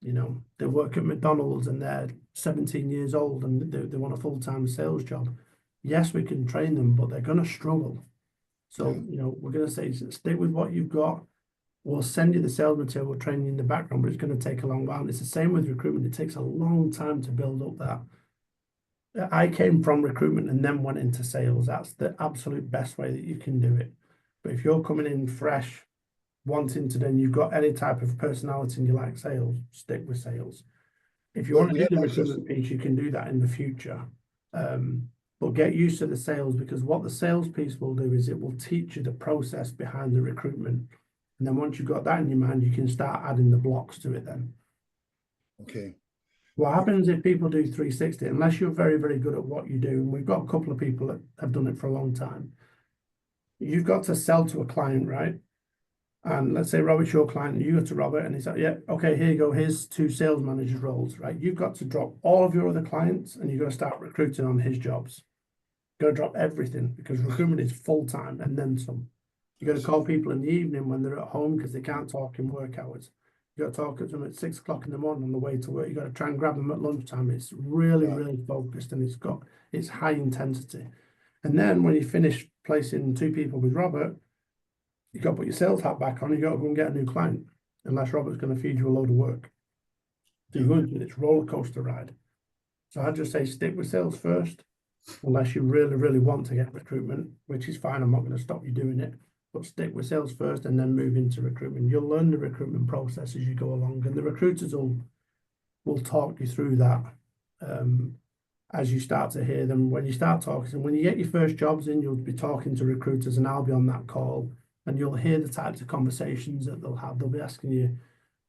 they work at McDonald's and they're 17 years old and they want a full-time sales job. Yes, we can train them, but they're going to struggle. So, we're going to say, stick with what you've got. We'll send you the sales material, we'll train you in the background, but it's going to take a long while. And it's the same with recruitment. It takes a long time to build up that. I came from recruitment and then went into sales. That's the absolute best way that you can do it. But if you're coming in fresh, wanting to, then you've got any type of personality and you like sales, stick with sales. If you want to do the recruitment piece, you can do that in the future. But get used to the sales, because what the sales piece will do is it will teach you the process behind the recruitment. And then once you've got that in your mind, you can start adding the blocks to it then. Okay. What happens if people do 360, unless you're very, very good at what you do, and we've got a couple of people that have done it for a long time, you've got to sell to a client, right? And let's say Robert's your client, and you go to Robert and he's like, yeah, okay, here you go, here's 2 sales managers roles, right? You've got to drop all of your other clients and you've got to start recruiting on his jobs. You've got to drop everything, because recruitment is full-time and then some. You've got to call people in the evening when they're at home because they can't talk in work hours. You got to talk to them at 6 o'clock in the morning on the way to work. You got to try and grab them at lunchtime. It's really, really focused, and it's high intensity. And then when you finish placing 2 people with Robert, you got to put your sales hat back on. You got to go and get a new client, unless Robert's going to feed you a load of work. So you're going through this roller coaster ride. So I just say stick with sales first, unless you really, really want to get recruitment, which is fine. I'm not going to stop you doing it. But stick with sales first and then move into recruitment. You'll learn the recruitment process as you go along, and the recruiters will talk you through that. as you start to hear them, when you start talking, and when you get your first jobs in, you'll be talking to recruiters, and I'll be on that call, and you'll hear the types of conversations that they'll have. They'll be asking you,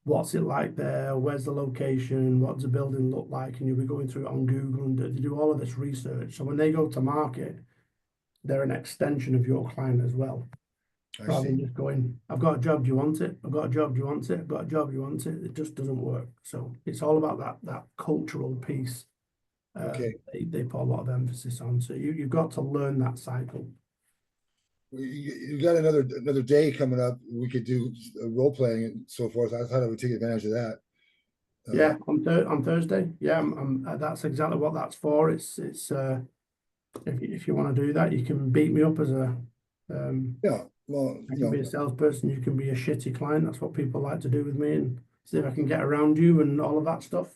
what's it like there? Where's the location? What does the building look like? And you'll be going through it on Google, and they do all of this research. So when they go to market, they're an extension of your client as well. I Rather than see. just going, I've got a job, do you want it? I've got a job, do you want it? I've got a job, do you want it? It just doesn't work. So it's all about that cultural piece. Okay. They put a lot of emphasis on. So you've got to learn that cycle. You got another day coming up. We could do role playing and so forth. I thought I would take advantage of that. Yeah, on Thursday. Yeah, that's exactly what that's for. It's if you want to do that, you can beat me up as a Yeah. Well, I can be a salesperson. You can be a shitty client. That's what people like to do with me, and see if I can get around you and all of that stuff.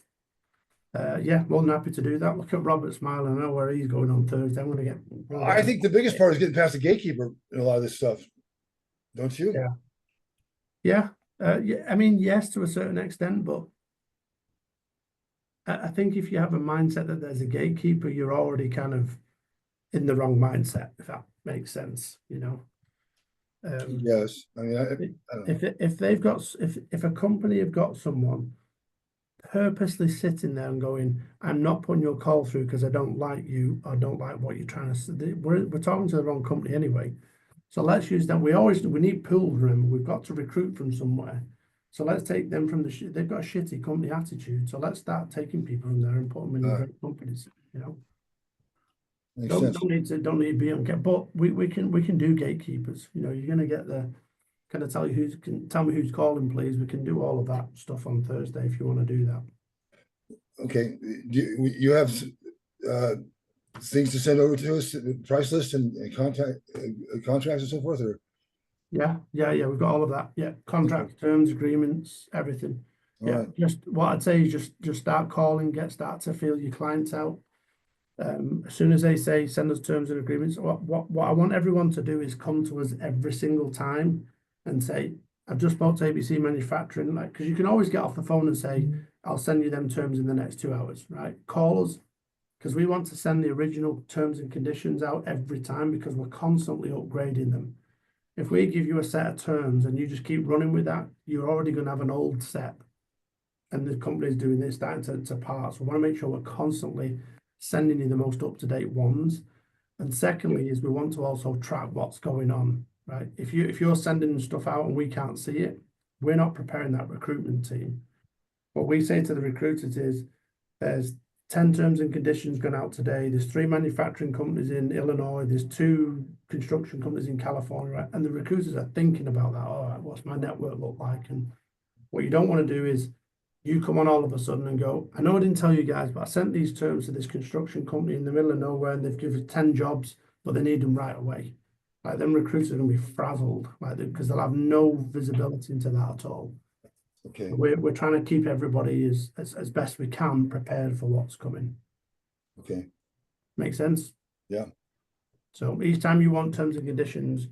Yeah, more than happy to do that. Look at Robert smiling. I know where he's going on Thursday. I'm going to get. I think the biggest part is getting past the gatekeeper in a lot of this stuff. Don't you? Yeah. Yeah. I mean, yes, to a certain extent, but I think if you have a mindset that there's a gatekeeper, you're already kind of in the wrong mindset, if that makes sense, you know. Yes. I mean, I don't know. If they've got if a company have got someone purposely sitting there and going, I'm not putting your call through because I don't like you or don't like what you're trying to say. We're talking to the wrong company anyway. So let's use that. We need pools, remember, we've got to recruit from somewhere. So let's take them from they've got a shitty company attitude. So let's start taking people from there and put them in great companies, you know. Makes sense. Don't need to be on gate, but we can do gatekeepers. You know, you're gonna get the can I tell you tell me who's calling, please? We can do all of that stuff on Thursday if you want to do that. Okay. Do you have things to send over to us, price list and contact contracts and so forth, or? Yeah, we've got all of that. Yeah, contract terms, agreements, everything. All right. Just what I'd say is just start calling, start to feel your clients out. As soon as they say send us terms and agreements, what I want everyone to do is come to us every single time and say, I've just spoke to ABC Manufacturing, like, because you can always get off the phone and say, I'll send you them terms in the next 2 hours, right? Call us, because we want to send the original terms and conditions out every time because we're constantly upgrading them. If we give you a set of terms and you just keep running with that, you're already going to have an old set. And the company's doing this, starting to part. So we want to make sure we're constantly sending you the most up-to-date ones. And secondly, is we want to also track what's going on, right? If you're sending stuff out and we can't see it, we're not preparing that recruitment team. What we say to the recruiters is there's 10 terms and conditions going out today. There's 3 manufacturing companies in Illinois. There's 2 construction companies in California, right? And the recruiters are thinking about that. All right, what's my network look like? And what you don't want to do is you come on all of a sudden and go, I know I didn't tell you guys, but I sent these terms to this construction company in the middle of nowhere and they've given 10 jobs, but they need them right away. Like, them recruiters are going to be frazzled, like, because they'll have no visibility into that at all. Okay. We're trying to keep everybody as best we can prepared for what's coming. Okay. Make sense? Yeah. So each time you want terms and conditions,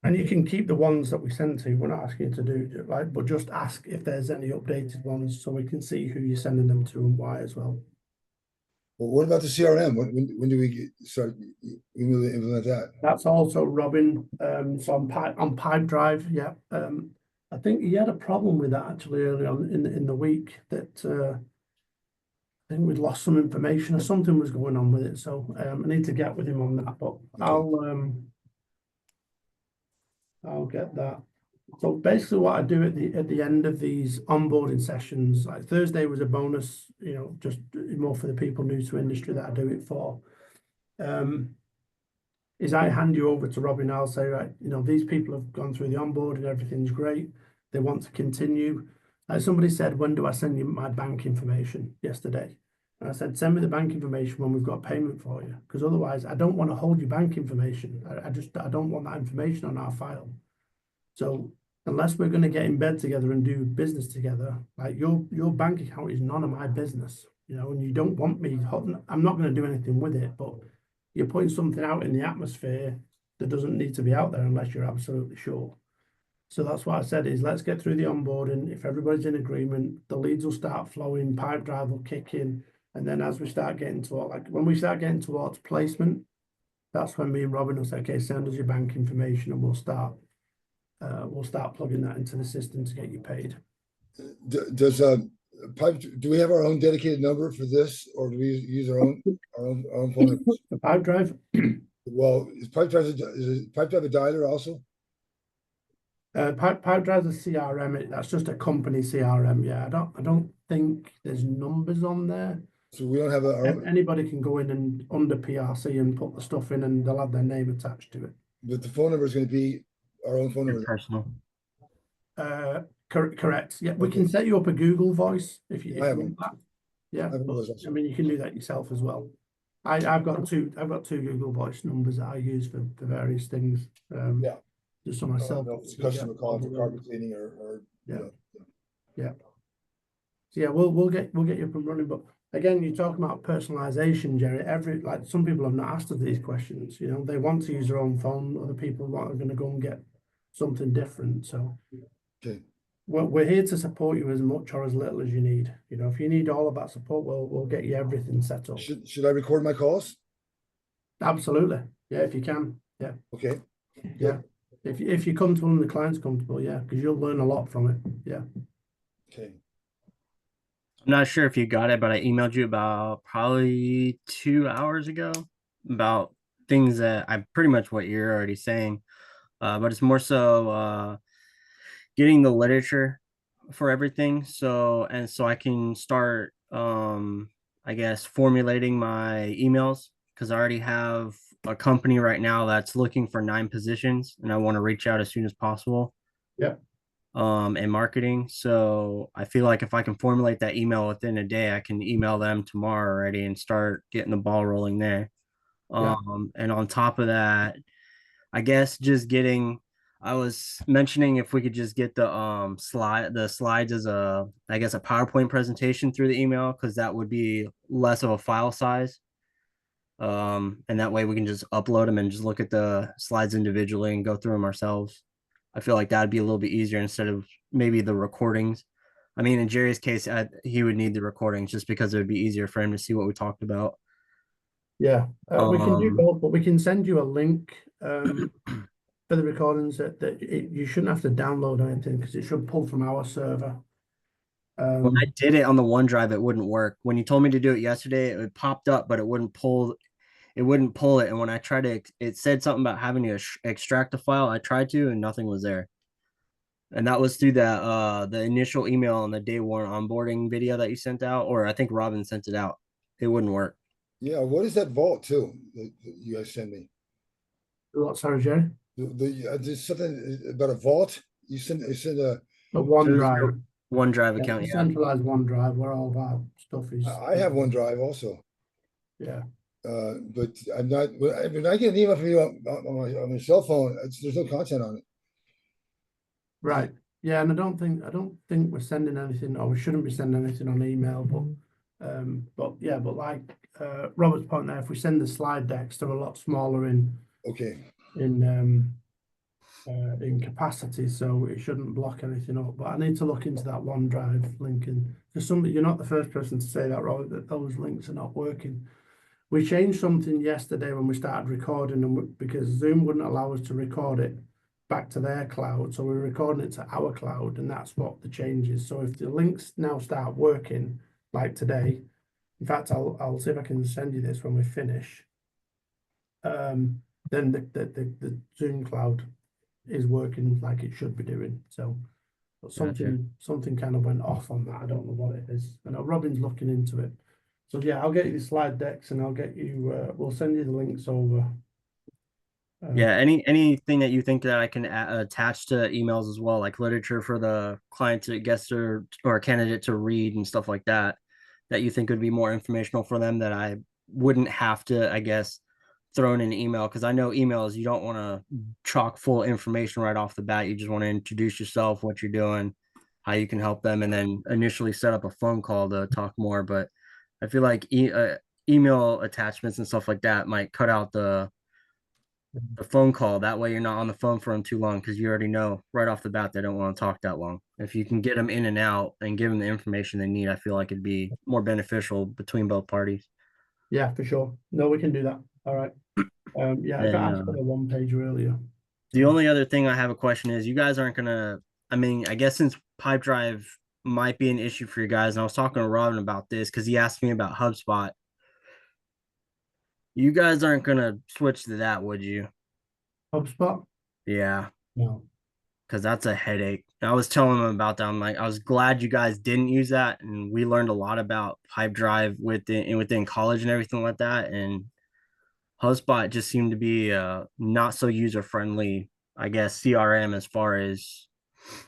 and you can keep the ones that we send to, we're not asking you to do, right? But just ask if there's any updated ones so we can see who you're sending them to and why as well. Well, what about the CRM? When do we start? We will implement that. That's also Robin. So on Pipe Drive, yeah. I think he had a problem with that actually early on in the week that I think we'd lost some information or something was going on with it. So I need to get with him on that. But okay. I'll get that. So basically what I do at the end of these onboarding sessions, like Thursday was a bonus, you know, just more for the people new to industry that I do it for, is I hand you over to Robin. I'll say, right, you know, these people have gone through the onboarding, everything's great. They want to continue. Like somebody said, when do I send you my bank information yesterday? And I said, send me the bank information when we've got payment for you. Because otherwise I don't want to hold your bank information. I don't want that information on our file. So unless we're going to get in bed together and do business together, like your bank account is none of my business, you know, and you don't want me, I'm not going to do anything with it, but you're putting something out in the atmosphere that doesn't need to be out there unless you're absolutely sure. So that's what I said is let's get through the onboarding. If everybody's in agreement, the leads will start flowing, Pipe Drive will kick in, And then as we start getting to like when we start getting towards placement, that's when me and Robin will say, okay, send us your bank information and we'll start plugging that into the system to get you paid. Does Pipe, do we have our own dedicated number for this, or do we use our own phone numbers? The Pipe Drive, Well, is Pipe Drive a dialer also? Pipe Drive's a CRM. That's just a company CRM. Yeah, I don't think there's numbers on there. So we don't have our own, Anybody can go in and under PRC and put the stuff in, and they'll have their name attached to it. but the phone number is going to be our own phone Your number. personal. Correct. Yeah, we Okay. can set you up a Google Voice if you I want that. Yeah, I have but, those also. I mean, you can do that yourself as well. I've got two Google Voice numbers that I use for various things. Yeah. Just for I don't myself. know if it's a customer calling for carpet cleaning or Yeah. you know. So yeah, we'll get you up and running. But again, you're talking about personalization, Jerry. Like some people have not asked us these questions. You know, they want to use their own phone. Other people are going to go and get something different. So Okay. we're here to support you as much or as little as you need. You know, if you need all of that support, we'll get you everything set up. Should I record my calls? Absolutely. Yeah, if you can. Yeah. Okay. Yeah. If you come to one of the clients comfortable, yeah, because you'll learn a lot from it. Yeah. Okay. I'm not sure if you got it, but I emailed you about probably 2 hours ago about things that I'm pretty much what you're already saying. But it's more so getting the literature for everything. So I can start I guess formulating my emails, because I already have a company right now that's looking for 9 positions and I want to reach out as soon as possible. Yeah. In marketing. So I feel like if I can formulate that email within a day, I can email them tomorrow already and start getting the ball rolling there. Yeah. And on top of that, I guess I was mentioning if we could just get the slides as a PowerPoint presentation through the email, because that would be less of a file size. And that way we can just upload them and just look at the slides individually and go through them ourselves. I feel like that'd be a little bit easier instead of maybe the recordings. I mean, in Jerry's case, he would need the recordings just because it would be easier for him to see what we talked about. Yeah. We can do Um, both, but we can send you a link for the recordings you shouldn't have to download anything because it should pull from our server. When I did it on the OneDrive, it wouldn't work. When you told me to do it yesterday, it popped up, but it wouldn't pull it. And when I tried to, it said something about having to extract the file. I tried to, and nothing was there. And that was through that the initial email on the day one onboarding video that you sent out, or I think Robin sent it out. It wouldn't work. Yeah. What is that vault too that you guys send me? What, sorry, Jerry? There's something about a vault. You send a The OneDrive. OneDrive account, yeah. Centralized OneDrive where all of our stuff is. I have OneDrive also. Yeah. But I'm not. When I get an email from you on my cell phone, there's no content on it. Right. Yeah, and I don't think we're sending anything, or we shouldn't be sending anything on email, but like Robert's point there, if we send the slide decks, they're a lot smaller in Okay. in capacity, so it shouldn't block anything up. But I need to look into that OneDrive link, and because you're not the first person to say that, Robert, that those links are not working. We changed something yesterday when we started recording, and because Zoom wouldn't allow us to record it back to their cloud, so we're recording it to our cloud, and that's what the change is. So if the links now start working like today, in fact, I'll see if I can send you this when we finish. Then the Zoom cloud is working like it should be doing. So but something kind of went off on that. I don't know what it is. I know Robin's looking into it. So yeah, I'll get you the slide decks and I'll get you we'll send you the links over. Yeah, anything that you think that I can attach to emails as well, like literature for the client to guest or candidate to read and stuff like that, that you think would be more informational for them, that I wouldn't have to, I guess, throw in an email, because I know emails, you don't want to chock full information right off the bat. You just want to introduce yourself, what you're doing, how you can help them, and then initially set up a phone call to talk more. But I feel like email attachments and stuff like that might cut out the phone call. That way you're not on the phone for them too long, because you already know right off the bat they don't want to talk that long. If you can get them in and out and give them the information they need, I feel like it'd be more beneficial between both parties. Yeah, for sure. No, we can do that. All right. Yeah, I got And asked for the one page earlier. the only other thing I have a question is, you guys aren't gonna. I mean, I guess since Pipe Drive might be an issue for you guys, and I was talking to Robin about this because he asked me about HubSpot. You guys aren't gonna switch to that, would you? HubSpot? Yeah, No. because that's a headache. I was telling him about that. I'm like, I was glad you guys didn't use that, and we learned a lot about Pipe Drive within college and everything like that. And HubSpot just seemed to be not so user friendly, I guess, CRM as far as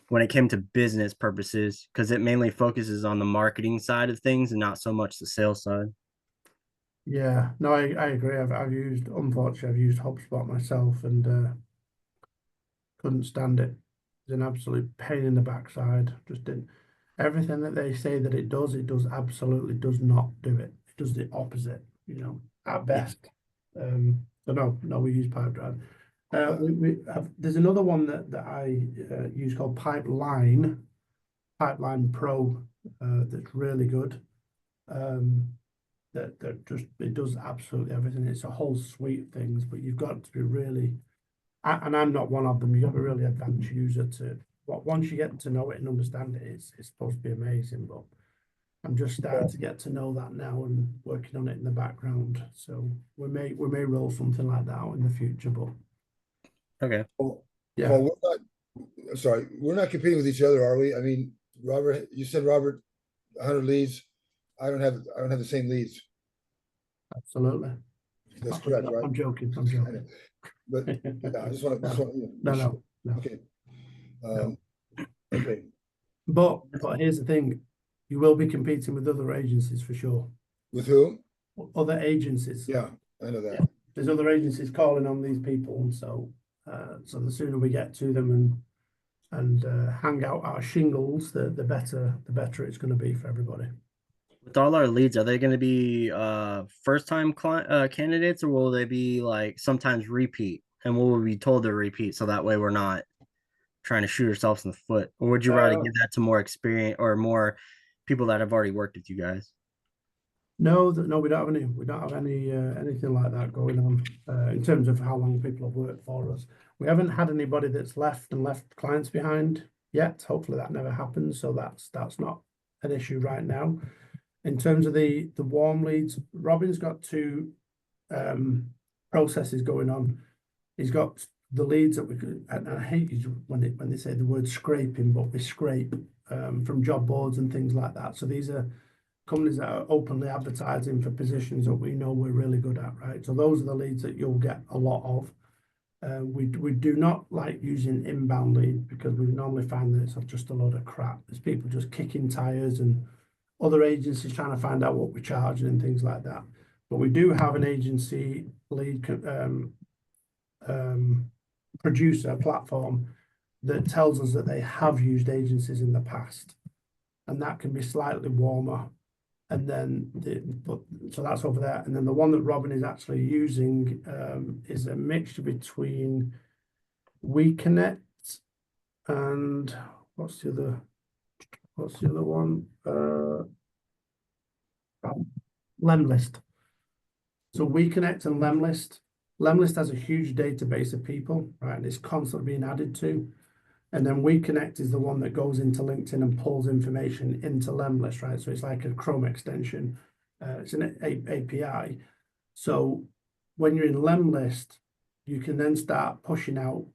when it came to business purposes, because it mainly focuses on the marketing side of things and not so much the sales side. Yeah, no, I agree. Unfortunately, I've used HubSpot myself and couldn't stand it. It's an absolute pain in the backside. Just didn't. Everything that they say that it does absolutely does not do it. It does the opposite, at best. So no, we use Pipedrive. There's another one that I use called Pipeline Pro, that's really good. That just it does absolutely everything. It's a whole suite of things, but you've got to be really, and I'm not one of them. You've got to be a really advanced user to. Once you get to know it and understand it, it's supposed to be amazing. But I'm just starting to get to know that now and working on it in the background. So we may roll something like that out in the future. But Okay. Paul, yeah, Paul, we're not competing with each other, are we? I mean, Robert, you said 100 leads. I don't have the same leads. absolutely. That's correct, right? I'm joking. But yeah, I just want to. No. Okay. Okay. But here's the thing, you will be competing with other agencies for sure. With who? Other agencies. Yeah, I know that. Yeah. There's other agencies calling on these people, and so the sooner we get to them and hang out our shingles, the better it's going to be for everybody. With all our leads, are they going to be first time candidates, or will they be like sometimes repeat? And will we be told to repeat so that way we're not trying to shoot ourselves in the foot? Or would you rather give that to more experience or more people that have already worked with you guys? No, we don't have any anything like that going on in terms of how long people have worked for us. We haven't had anybody that's left clients behind yet. Hopefully that never happens. So that's not an issue right now. In terms of the warm leads, Robin's got two processes going on. He's got the leads that we could, and I hate when they say the word scraping, but we scrape from job boards and things like that. So these are companies that are openly advertising for positions that we know we're really good at, right? So those are the leads that you'll get a lot of. We do not like using inbound leads because we normally find that it's just a load of crap. There's people just kicking tires and other agencies trying to find out what we're charging and things like that. But we do have an agency lead producer platform that tells us that they have used agencies in the past, and that can be slightly warmer. And then so that's over there. And then the one that Robin is actually using is a mixture between WeConnect and what's the other one? Lemlist. So WeConnect and Lemlist. Lemlist has a huge database of people, right? And it's constantly being added to. And then WeConnect is the one that goes into LinkedIn and pulls information into Lemlist, right? So it's like a Chrome extension. It's an API. So when you're in Lemlist, you can then start pushing out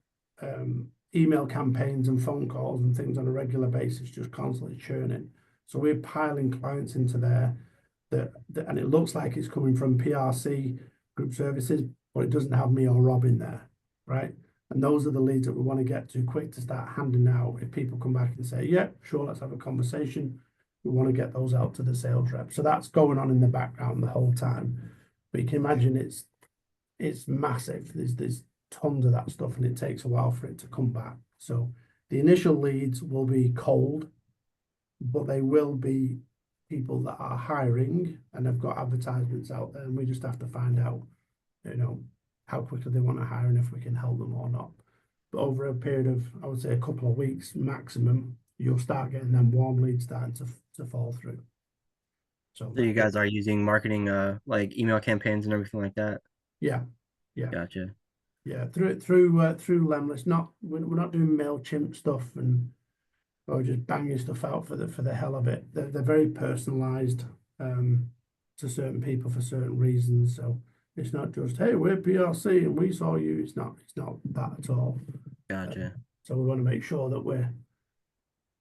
email campaigns and phone calls and things on a regular basis, just constantly churning. So we're piling clients into there and it looks like it's coming from PRC Group Services, but it doesn't have me or Rob in there, right? And those are the leads that we want to get to quick to start handing out. If people come back and say, yeah, sure, let's have a conversation, we want to get those out to the sales rep. So that's going on in the background the whole time. But you can imagine it's massive. There's tons of that stuff and it takes a while for it to come back. So the initial leads will be cold, but they will be people that are hiring and have got advertisements out there, and we just have to find out, how quickly they want to hire and if we can help them or not. But over a period of, I would say, a couple of weeks maximum, you'll start getting them warm leads starting to fall through. So So you guys are using marketing, like email campaigns and everything like that. yeah, Gotcha. yeah, through Lemless. We're not doing MailChimp stuff or just banging stuff out for the hell of it. They're very personalized to certain people for certain reasons. So it's not just, hey, we're PRC and we saw you. It's not that at all. Gotcha. So we want to make sure that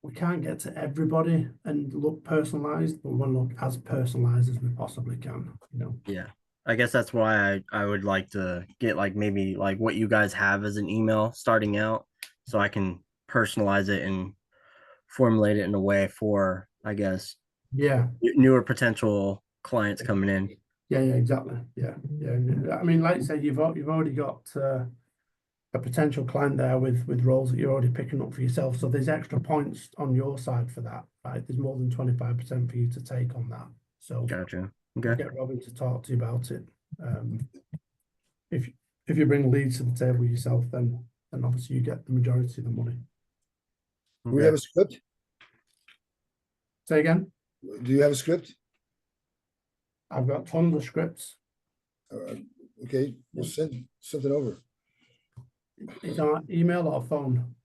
we can't get to everybody and look personalized, but we want to look as personalized as we possibly can, you know. Yeah. I guess that's why I would like to get like maybe like what you guys have as an email starting out, so I can personalize it and formulate it in a way for, I guess, Yeah, newer potential clients coming in. yeah, exactly. Yeah. I mean, like I said, you've already got a potential client there with roles that you're already picking up for yourself. So there's extra points on your side for that, right? There's more than 25% for you to take on that. So Gotcha. we'll Okay. get Robin to talk to you about it. If you bring leads to the table yourself, then obviously you get the majority of the money. Do we have a script? Say again? Do you have a script? I've got tons of scripts. Okay, we'll send something over. It's on email or phone?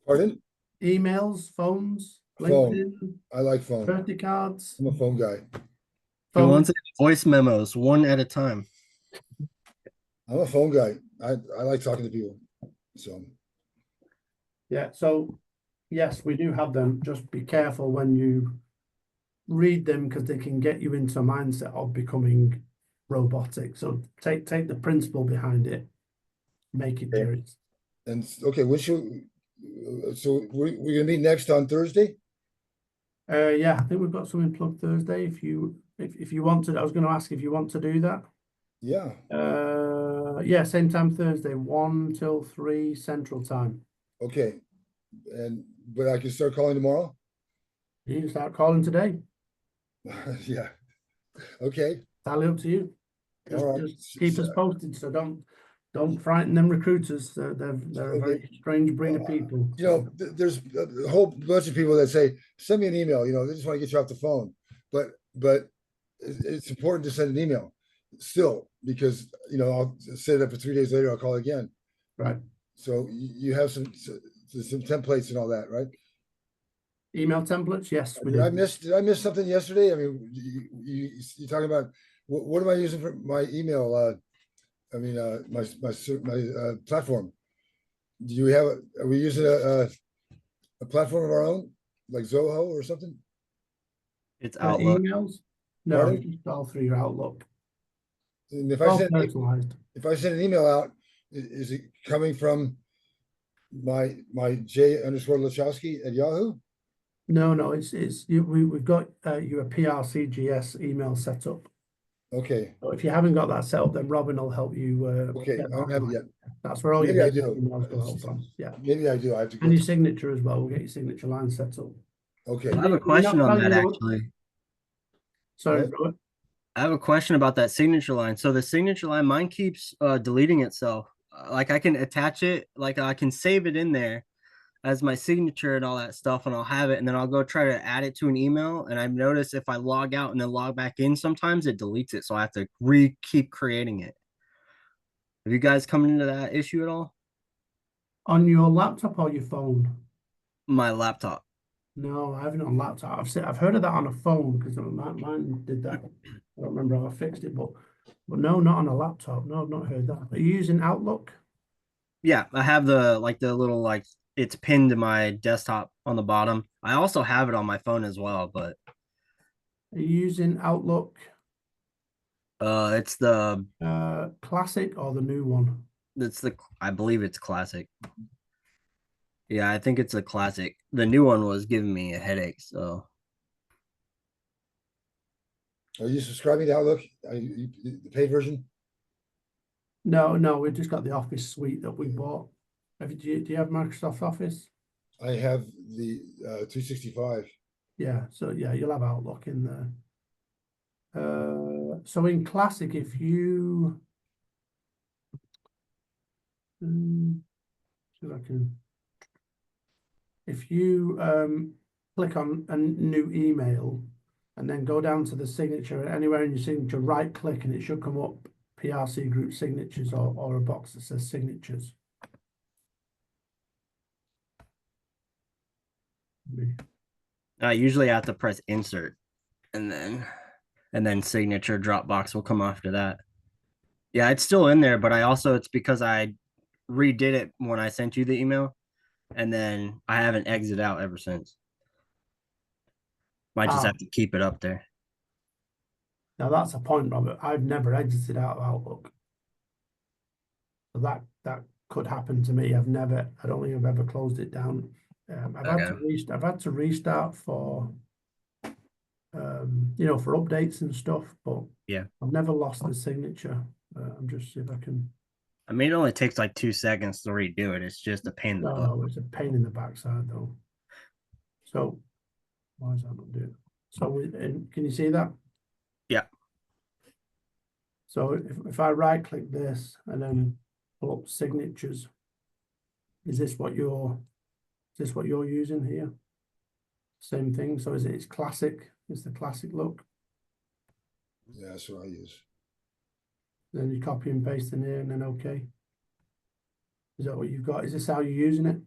Pardon? Emails, phones, Phone. LinkedIn, I like phone. birthday cards. I'm a phone guy. He Phone. wants it in voice memos, one at a time. I'm a phone guy. I like talking to people. So Yeah, so yes, we do have them. Just be careful when you read them because they can get you into a mindset of becoming robotic. So take the principle behind it, make it Okay. yours. and okay, so we're gonna meet next on Thursday? Yeah, I think we've got something plugged Thursday. If you want to, I was going to ask if you want to do that. Yeah. Yeah, same time Thursday, 1 till 3 Central Time. Okay. But I can start calling tomorrow? You can start calling today. Yeah. Okay. Entirely up to you. All right. Just keep us posted. So don't frighten them recruiters. They're a very strange breed of people. You know, there's a whole bunch of people that say, send me an email, you know, they just want to get you off the phone. But it's important to send an email still, because, you know, I'll set it up for 3 days later, I'll call again. Right. So you have some templates and all that, right? Email templates, yes. We Did do. I miss something yesterday? I mean, you're talking about, what am I using for my email? I mean, my platform. Are we using a platform of our own, like Zoho or something? It's Outlook. Emails? No, Pardon? just all through your Outlook. And if All I personalized. send an email out, is it coming from my J_Lachowski at Yahoo? No, it's we've got your PRCGS email set up. Okay, So if you haven't got that set up, then Robin will help you. okay, get I don't that have it right. yet. That's where all Maybe your I business do. emails go out from. Yeah, Maybe I do. I have to go. and your signature as well. We'll get your signature line set up. Okay. I have a question on that actually. Sorry, What? Robert. I have a question about that signature line. So the signature line, mine keeps deleting itself. Like I can attach it, like I can save it in there as my signature and all that stuff, and I'll have it, and then I'll go try to add it to an email. And I've noticed if I log out and then log back in, sometimes it deletes it. So I have to keep creating it. Have you guys come into that issue at all? On your laptop or your phone? My laptop. No, I haven't on laptop. I've heard of that on a phone because mine did that. I don't remember how I fixed it, but no, not on a laptop. No, I've not heard that. Are you using Outlook? Yeah, I have the little it's pinned to my desktop on the bottom. I also have it on my phone as well, but Are you using Outlook it's the Classic or the new one? I believe it's classic. Yeah, I think it's a classic. The new one was giving me a headache, so Are you subscribing to Outlook? The paid version? No, we've just got the Office suite that we bought. Do you have Microsoft Office? I have the 365. Yeah, so yeah, you'll have Outlook in there. So in Classic, if you see if I can. if you click on a new email and then go down to the signature, anywhere in your signature, right click and it should come up PRC Group Signatures or a box that says Signatures. I usually have to press insert and then signature Dropbox will come after that. Yeah, it's still in there, but it's because I redid it when I sent you the email and then I haven't exited out ever since. Might just have to keep it up there. Now that's a point, Robert. I've never exited out of Outlook. So that could happen to me. I don't think I've ever closed it down. I've had to restart for for updates and stuff, but Yeah, I've never lost the signature. I'm just see if I can. I mean, it only takes like 2 seconds to redo it. It's just a pain in the butt. No, it's a pain in the backside though. So why is that not doing it? So can you see that? Yeah. So if I right click this and then pull up signatures, is this what you're using here? Same thing. So it's classic? It's the classic look. Yeah, that's what I use. Then you copy and paste in here and then okay. Is that what you've got? Is this how you're using it?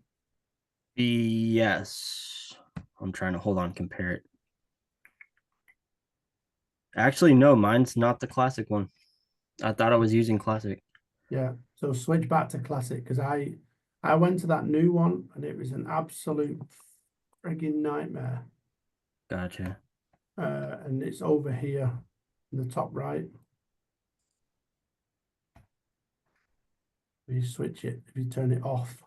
Yes. I'm trying to compare it. Actually, no, mine's not the classic one. I thought I was using classic. Yeah. So switch back to classic because I went to that new one and it was an absolute frigging nightmare. Gotcha. And it's over here in the top right. If you switch it, if you turn it off,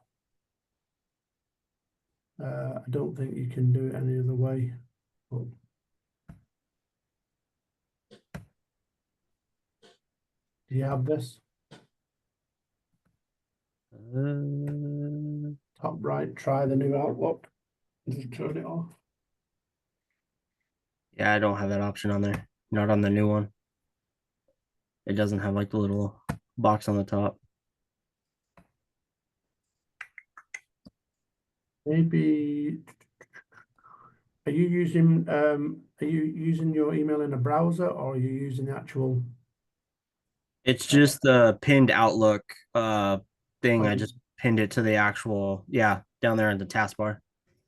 I don't think you can do it any other way. But do you have this? Top right, try the new Outlook. Just turn it off. Yeah, I don't have that option on there. Not on the new one. It doesn't have like the little box on the top. Maybe are you using your email in a browser or are you using the actual? It's just the pinned Outlook thing. I Okay. just pinned it to the actual, down there in the taskbar.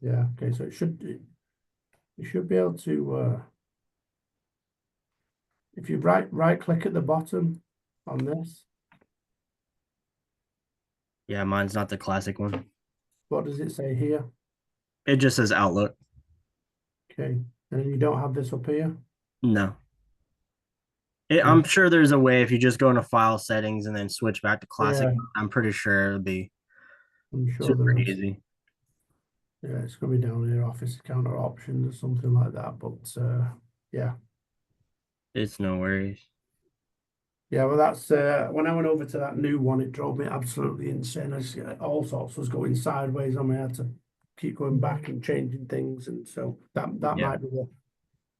Yeah, okay, so you should be able to if you right click at the bottom on this. Yeah, mine's not the classic one. What does it say here? It just says Outlook. Okay, and then you don't have this up here? No. I'm sure there's a way if you just go into file settings and then switch back to classic. Yeah. I'm pretty sure it'll be I'm sure super there is. easy. Yeah, it's gonna be down here, office account or options or something like that, but yeah. It's no worries. Yeah, well, that's when I went over to that new one, it drove me absolutely insane. All sorts was going sideways on me. I had to keep going back and changing things, and so that might be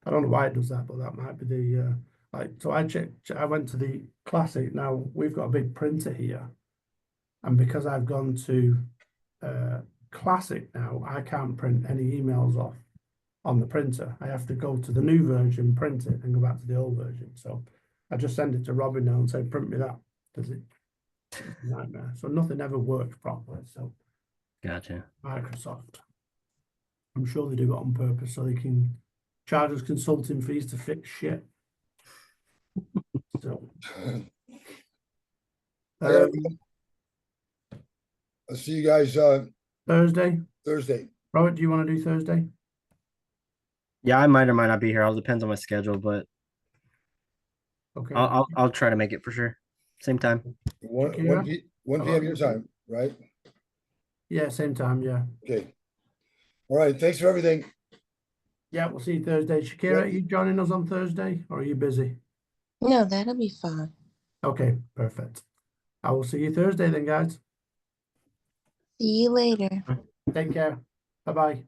I don't know why it does that, but that might be the so I went to the classic. Now we've got a big printer here, and because I've gone to classic now, I can't print any emails off on the printer. I have to go to the new version, print it, and go back to the old version. So I just send it to Robin now and say, print me that. Does it? It's a nightmare. So nothing ever works properly. So Gotcha. Microsoft, I'm sure they do it on purpose so they can charge us consulting fees to fix shit. So I'll see you guys Thursday. Robert, do you want to do Thursday? Yeah, I might or might not be here. All depends on my schedule, but Okay. I'll try to make it for sure. Same time. 1 p.m. your time, right? Yeah, same time. Yeah. Okay. All right. Thanks for everything. Yeah, we'll see you Thursday. Shakira, Yeah. are you joining us on Thursday or are you busy? No, that'll be fine. Okay, perfect. I will see you Thursday then, guys. See you later. Take care. Bye-bye.